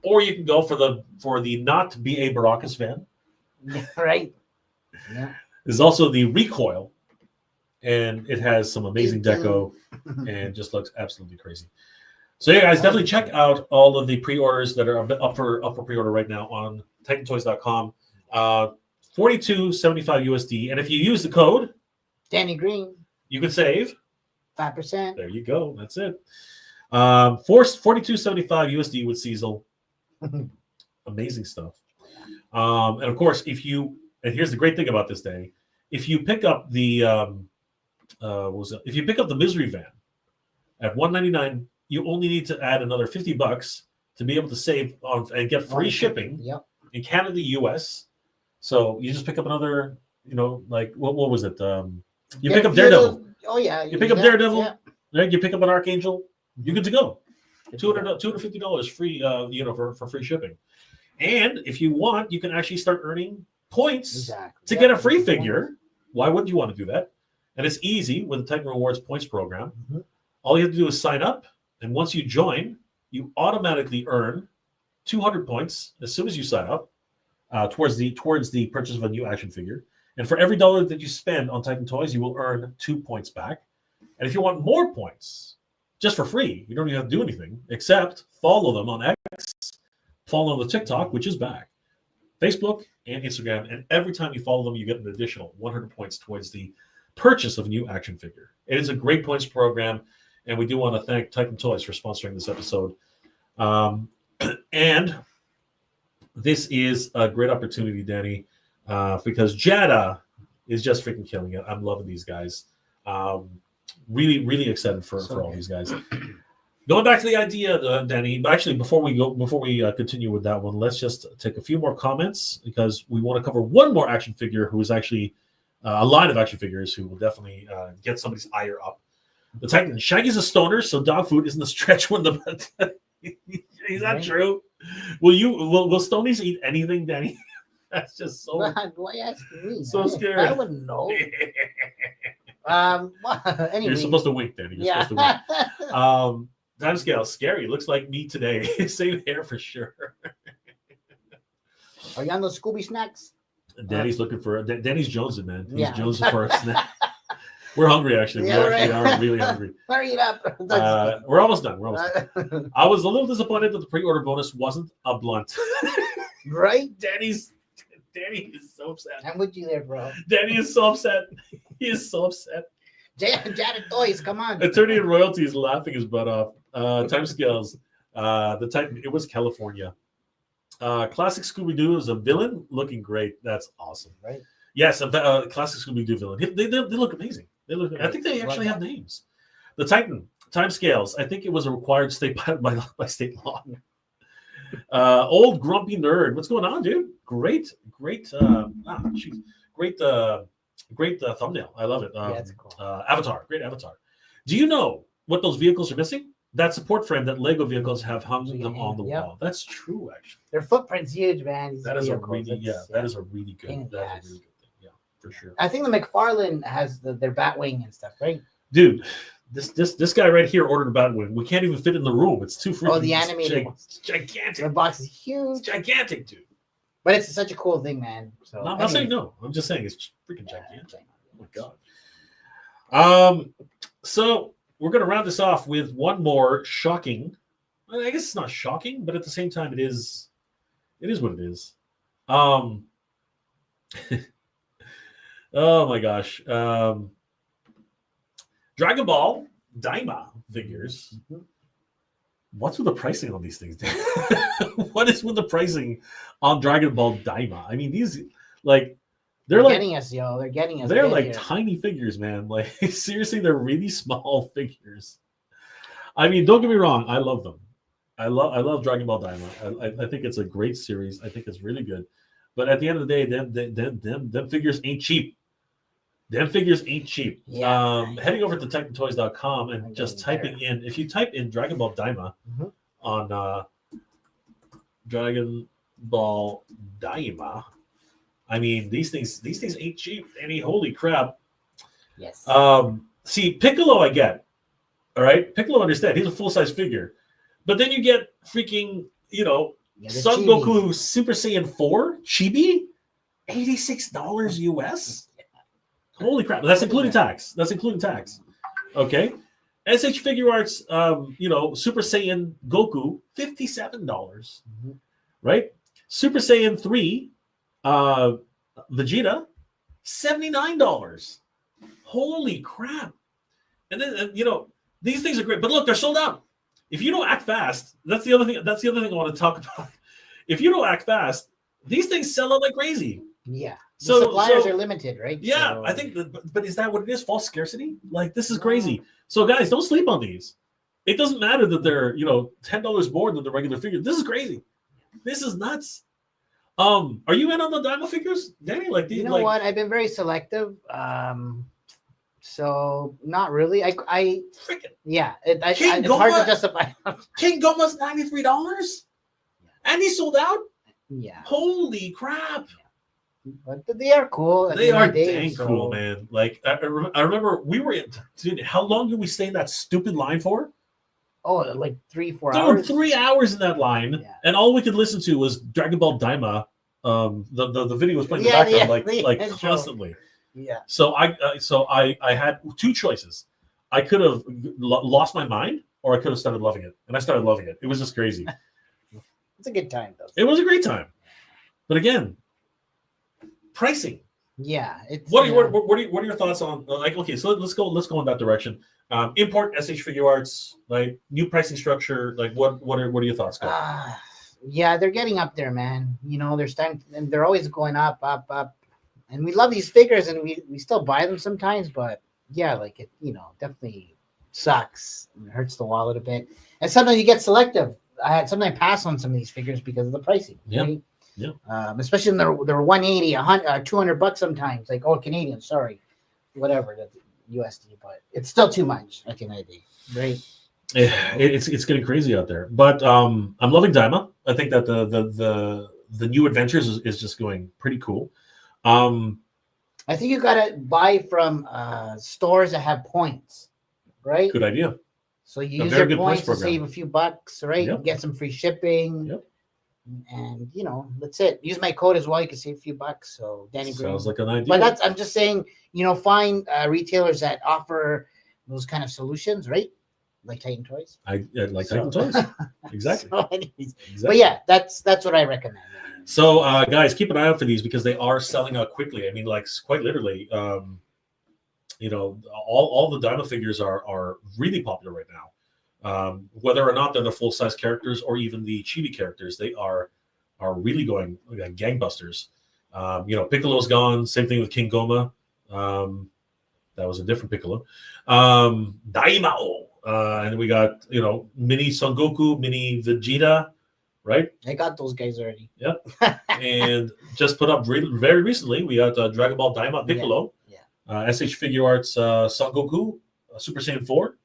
or you can go for the not B.A. Baracus van. Right. Yeah. There's also the recoil, and it has some amazing deco and just looks absolutely crazy. So yeah, guys, definitely check out all of the pre-orders that are up for pre-order right now on TitanToys.com. $42.75 USD, and if you use the code Danny Green, you can save 5%. There you go. That's it. $42.75 USD with Cecil. Amazing stuff. And of course, and here's the great thing about this day, if you pick up the if you pick up the Misery Van at $199, you only need to add another $50 to be able to save on and get free shipping Yep. in Canada, US. So you just pick up another, like what was it? You pick up Daredevil. Oh yeah. You pick up Daredevil. Yeah. Right? You pick up an Archangel. You're good to go. $250 free, for free shipping. And if you want, you can actually start earning points to get a free figure. Why wouldn't you want to do that? And it's easy with the Titan Rewards points program. Mm-hmm. All you have to do is sign up, and once you join, you automatically earn 200 points as soon as you sign up towards the purchase of a new action figure. And for every dollar that you spend on Titan Toys, you will earn 2 points back. And if you want more points, just for free, you don't even have to do anything except follow them on X, follow the TikTok, which is back, Facebook, and Instagram. And every time you follow them, you get an additional 100 points towards the purchase of a new action figure. It is a great points program, and we do want to thank Titan Toys for sponsoring this episode. And this is a great opportunity, Danny, because Jada is just freaking killing it. I'm loving these guys. Really, really excited for all these guys. Going back to the idea, Danny. But actually, before we continue with that one, let's just take a few more comments because we want to cover one more action figure who is actually a line of action figures who will definitely get somebody's ire up. The Titan Shaggy's a stoner, so dog food isn't a stretch when the. Is that true? Will Stonies eat anything, Danny? That's just so Why asking me? so scared. I wouldn't know. Well, anyway. You're supposed to wink, Danny. You're supposed to wink. Timescale, scary. Looks like me today. Same hair for sure. Are you on those Scooby snacks? Danny's looking for Danny's jonesing, man. He's Yeah. jonesing for a snack. We're hungry, actually. Yeah, We actually are really hungry. Hurry it up. We're almost done. We're almost done. I was a little disappointed that the pre-order bonus wasn't a blunt. Right? Danny is so upset. I'm with you there, bro. Danny is so upset. He is so upset. Jada Toys, come on. Attorney and Royalty is laughing his butt off. Timescales. The type it was California. Classic Scooby-Doo is a villain looking great. That's awesome. Right. Yes, a classic Scooby-Doo villain. They look amazing. They look. I think they actually have names. The Titan. Timescales. I think it was a required state by state law. Old grumpy nerd. What's going on, dude? Great. Great thumbnail. I love it. That's cool. Avatar. Great avatar. Do you know what those vehicles are missing? That support frame that Lego vehicles have hung them on the wall. That's true, actually. Their footprint's huge, man. That is a really good. That is a really good thing. Yeah, for sure. I think the McFarlane has their Batwing and stuff, right? Dude, this guy right here ordered a Batwing. We can't even fit in the room. It's too freaking. Oh, the animated one. It's gigantic. The box is huge. It's gigantic, dude. But it's such a cool thing, man. So I'm not saying no. I'm just saying it's freaking gigantic. Oh my god. So we're gonna round this off with one more shocking. I guess it's not shocking, but at the same time, it is what it is. Oh my gosh. Dragon Ball Daima figures. What's with the pricing on these things, Dan? What is with the pricing on Dragon Ball Daima? I mean, these they're like getting us, yo. They're getting us. They're like tiny figures, man. Like seriously, they're really small figures. I mean, don't get me wrong. I love them. I love Dragon Ball Daima. I think it's a great series. I think it's really good. But at the end of the day, them figures ain't cheap. Them figures ain't cheap. Yeah. Heading over to TitanToys.com and just typing in, if you type in Dragon Ball Daima on Dragon Ball Daima, I mean these things ain't cheap. Any holy crap. Yes. See, Piccolo I get. All right, Piccolo understand. He's a full-size figure. But then you get freaking, Son Chibi. Goku Super Saiyan 4 Chibi, $86 US. Holy crap! That's including tax. Okay. SH Figuarts, Super Saiyan Goku, $57. Right? Super Saiyan 3, Vegeta, $79. Holy crap! And then these things are great, but look, they're sold out. If you don't act fast, that's the other thing. That's the other thing I want to talk about. If you don't act fast, these things sell out like crazy. Yeah. So suppliers are limited, right? Yeah, so, I think. But is that what it is? False scarcity? Like this is crazy. So guys, don't sleep on these. It doesn't matter that they're $10 more than the regular figure. This is crazy. This is nuts. Are you in on the Daima figures, Danny? Like these? You know what? I've been very selective. So not really. I freaking it's hard to justify. King Goma's $93, and he sold out. Yeah. Holy crap! But they are cool. They are dang cool, man. Like I remember we were in. Dude, how long did we stay in that stupid line for? Oh, like 3-4 there hours. There were 3 hours in that line, and all we could listen to was Dragon Ball Daima. The video was playing in the background like constantly. Yeah. So I had two choices. I could have lost my mind, or I could have started loving it, and I started loving it. It was just crazy. It's a good time, though. It was a great time, but again, pricing. Yeah. What are your thoughts on okay? So let's go in that direction. Import SH Figuarts, like new pricing structure. Like what are your thoughts? Yeah, they're getting up there, man. They're starting, and they're always going up. And we love these figures, and we still buy them sometimes, but yeah, like it, definitely sucks. It hurts the wallet a bit. And sometimes you get selective. Sometimes I pass on some of these figures because of the pricing. Yeah. Right? Yeah. Especially when they're 180, 100, $200 sometimes. Like, Canadian, sorry, whatever, that's USD, but it's still too much at the end of the day, right? Yeah, it's getting crazy out there. But I'm loving Daima. I think that the the new adventures is just going pretty cool. I think you gotta buy from stores that have points, right? Good idea. So you A use very your good points points to program. save a few bucks, right? Yep. Get some free shipping. Yep. And that's it. Use my code as well. You can save a few bucks. So Danny Green. Sounds like an idea. But I'm just saying, find retailers that offer those kind of solutions, right? Like Titan Toys. I like Titan Toys. Exactly. So anyways, Exactly. but yeah, that's what I recommend. So guys, keep an eye out for these because they are selling out quickly. I mean, like quite literally. All the Daima figures are really popular right now. Whether or not they're the full-size characters or even the chibi characters, they are really going like gangbusters. Piccolo's gone. Same thing with King Goma. That was a different Piccolo. Daimao. And we got, mini Son Goku, mini Vegeta, right? I got those guys already. Yep. And just put up very recently, we got Dragon Ball Daima Piccolo. Yeah. SH Figuarts Son Goku, Super Saiyan 4.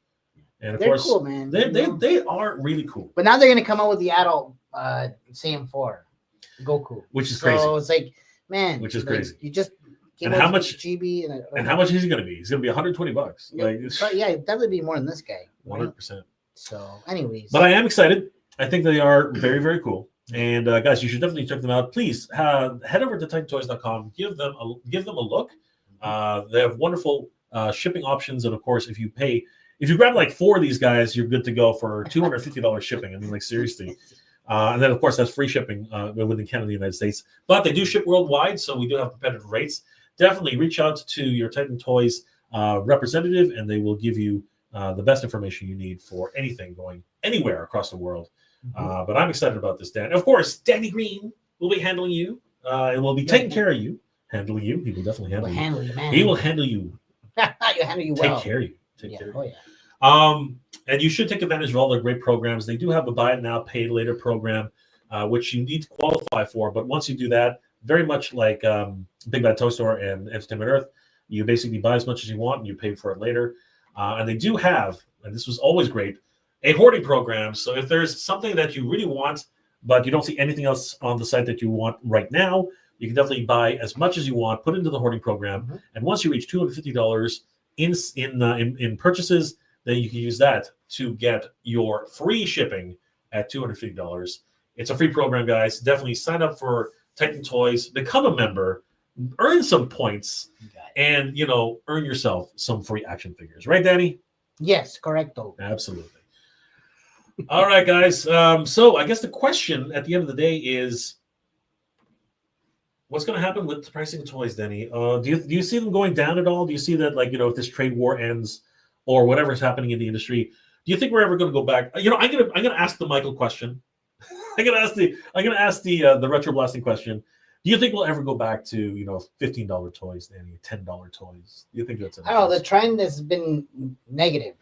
And of They're course, cool, man. they are really cool. But now they're going to come out with the adult Saiyan 4 Goku. Which is crazy. So it's like, man. Which is like, crazy. You just And how much GB and how much is he going to be? He's going to be $120. Like, but yeah, it'd definitely be more than this guy. 100%. So, anyways. But I am excited. I think they are very, very cool. And guys, you should definitely check them out. Please head over to TitanToys.com. Give them a look. They have wonderful shipping options, and of course, if you grab like 4 of these guys, you're good to go for $250 shipping. I mean, like seriously. And then of course that's free shipping within Canada and the United States. But they do ship worldwide, so we do have competitive rates. Definitely reach out to your Titan Toys representative, and they will give you the best information you need for anything going anywhere across the world. But I'm excited about this, Dan. Of course, Danny Green will be handling you, and will be taking care of you. Handling you. He will definitely handle you. Man. He will handle you. He'll handle you well. Take care of you. Take care of you. Oh, yeah. And you should take advantage of all their great programs. They do have a buy it now, pay it later program, which you need to qualify for. But once you do that, very much like Big Bad Toy Store and Entertainment Earth, you basically buy as much as you want and you pay for it later. And they do have, and this was always great, a hoarding program. So if there's something that you really want, but you don't see anything else on the site that you want right now, you can definitely buy as much as you want, put it into the hoarding program. And once you reach $250 in purchases, then you can use that to get your free shipping at $250. It's a free program, guys. Definitely sign up for Titan Toys, become a member, earn some points, and earn yourself some free action figures. Right, Danny? Yes, correcto. Absolutely. All right, guys. So I guess the question at the end of the day is, what's going to happen with the pricing of toys, Danny? Do you see them going down at all? Do you see that, if this trade war ends or whatever's happening in the industry, do you think we're ever going to go back? I'm gonna ask the Michael question. I'm gonna ask the retro blasting question. Do you think we'll ever go back to $15 toys, Danny, $10 toys? Do you think that's? I don't know. The trend has been negative,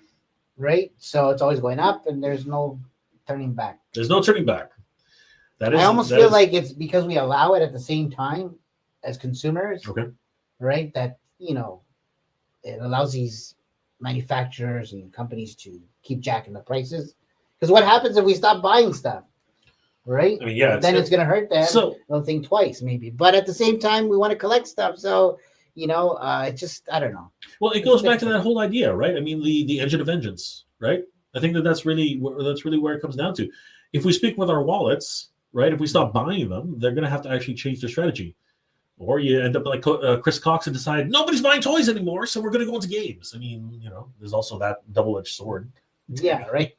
right? So it's always going up, and there's no turning back. There's no turning back. I almost feel like it's because we allow it at the same time as consumers, okay, right? That it allows these manufacturers and companies to keep jacking the prices. Because what happens if we stop buying stuff, right? I mean, yeah, then it's going to hurt them. So they'll think twice, maybe. But at the same time, we want to collect stuff, so it's just I don't know. Well, it goes back to that whole idea, right? I mean, the engine of vengeance, right? I think that's really where it comes down to. If we speak with our wallets, right? If we stop buying them, they're going to have to actually change their strategy. Or you end up like Chris Cox and decide nobody's buying toys anymore, so we're going to go into games. I mean, there's also that double-edged sword. Yeah, right.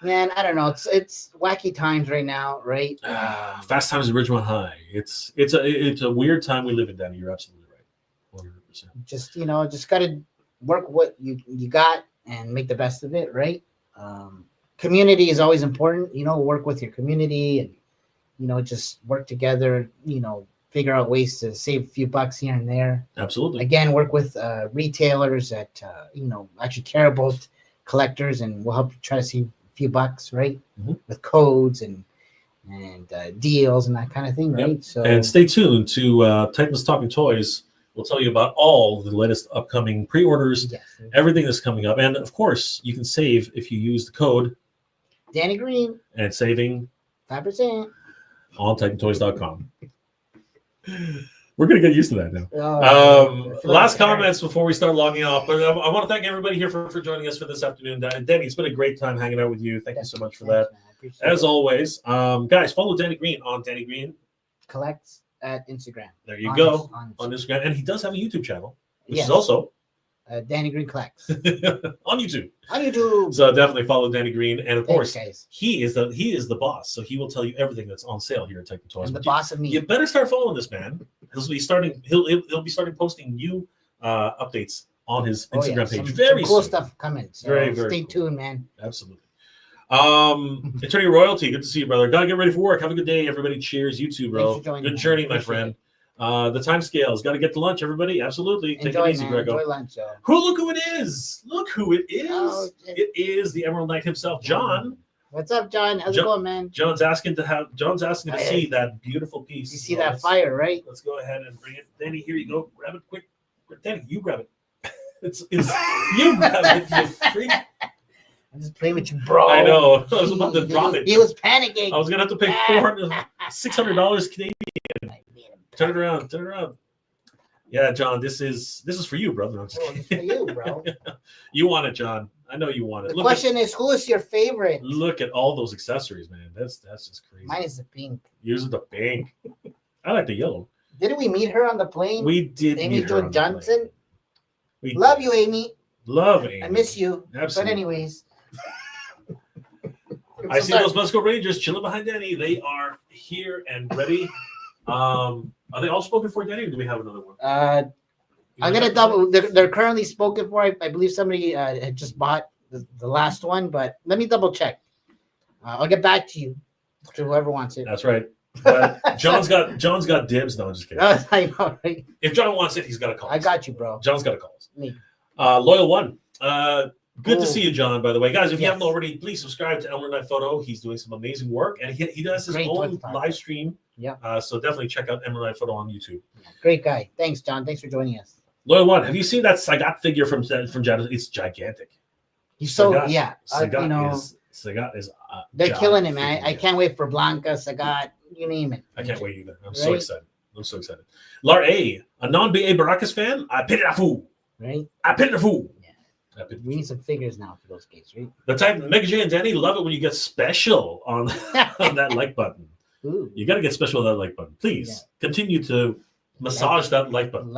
Man, I don't know. It's wacky times right now, right? Fast times at Ridgemont High. It's a weird time we live in, Danny. You're absolutely right, 100%. Just got to work what you got and make the best of it, right? Community is always important. Work with your community and just work together. Figure out ways to save a few bucks here and there. Absolutely. Again, work with retailers that actually care about collectors, and will help try to save a few bucks, right? Mm-hmm. With codes and deals and that kind of thing, right? Yep. So and stay tuned to Titans Talking Toys. We'll tell you about all the latest upcoming pre-orders, everything that's coming up, and of course, you can save if you use the code Danny Green and saving 5%. on TitanToys.com. We're going to get used to that now. Last comments before we start logging off. But I want to thank everybody here for joining us for this afternoon. Danny, it's been a great time hanging out with you. Thank you so much for that. As always, guys, follow Danny Green on Danny Green Collects at Instagram. There you go. On Instagram. And he does have a YouTube channel, which is also Danny Green Collects on YouTube. On YouTube. So definitely follow Danny Green, and of course, guys. he is the boss. So he will tell you everything that's on sale here at Titan Toys. I'm the boss of me. You better start following this man. He'll be starting posting new updates on his Instagram page very cool soon. Stuff coming. So very stay tuned, man. Absolutely. Attorney Royalty, good to see you, brother. Gotta get ready for work. Have a good day, everybody. Cheers, you too, bro. Good journey, my friend. The time scales. Got to get to lunch, everybody. Absolutely. Take it easy, Grego. Enjoy lunch, yo. Look who it is. Look who it is. Oh, it is the Emerald Knight himself, John. What's up, John? How's it going, man? John's asking to see that beautiful piece. You see that fire, right? Let's go ahead and bring it. Danny, here you go. Grab it quick. Danny, you grab it. It's you grab it, you freak. I'm just playing with you, bro. I know. I was about to drop it. He was panicking. I was gonna have to pay $600 Canadian. Turn it around. Yeah, John, this is for you, brother. This is for you, bro. You want it, John. I know you want it. The question is, who is your favorite? Look at all those accessories, man. That's just crazy. Mine is the pink. Yours is the pink. I like the yellow. Didn't we meet her on the plane? We did. Amy Jo Johnson. We love you, Amy. Love Amy. I miss you. Absolutely. But anyways. I see those Meczo Rangers chilling behind Danny. They are here and ready. Are they all spoken for, Danny, or do we have another one? I'm gonna double. They're currently spoken for. I believe somebody had just bought the last one, but let me double check. I'll get back to you, to whoever wants it. That's right. But John's got dibs. No, I'm just kidding. I know, right? If John wants it, he's got to call us. I got you, bro. John's got to call us. Me. Loyal One. Good to see you, John, by the way. Guys, if you haven't already, please subscribe to Elmer Knight Photo. He's doing some amazing work, and he does his own live stream. Yeah. So definitely check out Elmer Knight Photo on YouTube. Great guy. Thanks, John. Thanks for joining us. Loyal One, have you seen that Sagat figure from Jada? It's gigantic. He's so, Sagat, Sagat is they're killing him, man. I can't wait for Blanca, Sagat, you name it. I can't wait either. I'm so excited. Lar A non-BA Baracus fan, I pity the fool. Right? I pity the fool. We need some figures now for those games, right? The Titan, Mega J and Danny love it when you get special on that like button. Ooh. You got to get special on that like button. Please continue to massage that like button.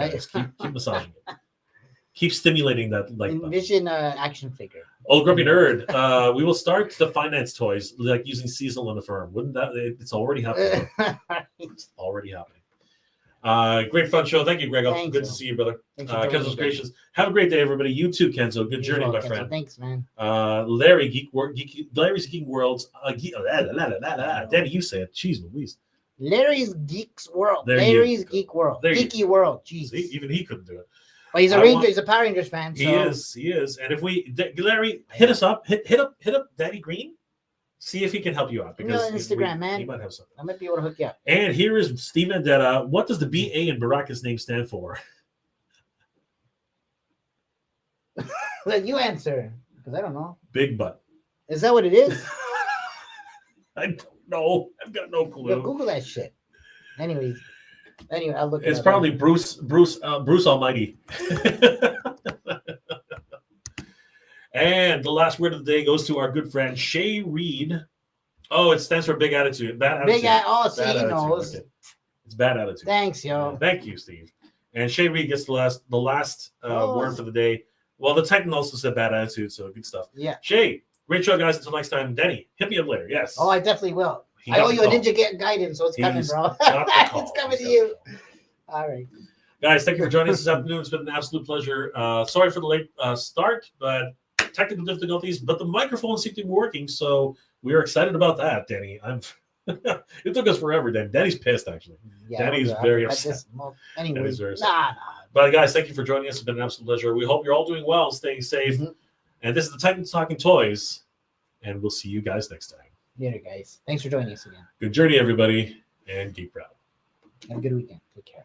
Keep massaging it. Keep stimulating that like button. Envision action figure. Old Grumpy Nerd. We will start the finance toys like using Cecil in the firm. Wouldn't that? It's already happening. It's already happening. Great fun show. Thank you, Grego. Good to see you, brother. Kenzo's gracious. Have a great day, everybody. You too, Kenzo. Good journey, my friend. Thanks, man. Larry's Geek Worlds. Danny, you say it. Jeez Louise. Larry's Geeks World. Larry's Geek World. Geeky World. Jeez. See, even he couldn't do it. Well, he's a Ranger. He's a Power Rangers fan. So. He is. And if Larry, hit us up. Hit up Daddy Green. See if he can help you out. Because Instagram, man. He might have something. I might be able to hook you up. And here is Steve Vendetta. What does the BA in Baraka's name stand for? Let you answer, because I don't know. Big butt. Is that what it is? I don't know. I've got no clue. Yo, Google that shit. Anyway, I'll look. It's probably Bruce Almighty. And the last word of the day goes to our good friend Shay Reed. Oh, it stands for big attitude. Bad attitude. See, he knows. Okay. It's bad attitude. Thanks, yo. Thank you, Steve. And Shay Reed gets the last word for the day. Well, the Titan also said bad attitude, so good stuff. Yeah. Shay, great show, guys. Until next time. Denny, hit me up later. Yes. Oh, I definitely will. I owe you a Ninja Gaiden, so it's coming, bro. It's coming to you. All right. Guys, thank you for joining us this afternoon. It's been an absolute pleasure. Sorry for the late start, but technical difficulties, but the microphone seemed to be working, so we are excited about that, Danny. It took us forever, Dan. Danny's pissed, actually. Yeah, Danny's very upset. Anyways, But guys, thank you for joining us. It's been an absolute pleasure. We hope you're all doing well, staying safe. Mm-hmm. And this is the Titans Talking Toys, and we'll see you guys next time. Later, guys. Thanks for joining us again. Good journey, everybody, and keep proud. Have a good weekend. Take care.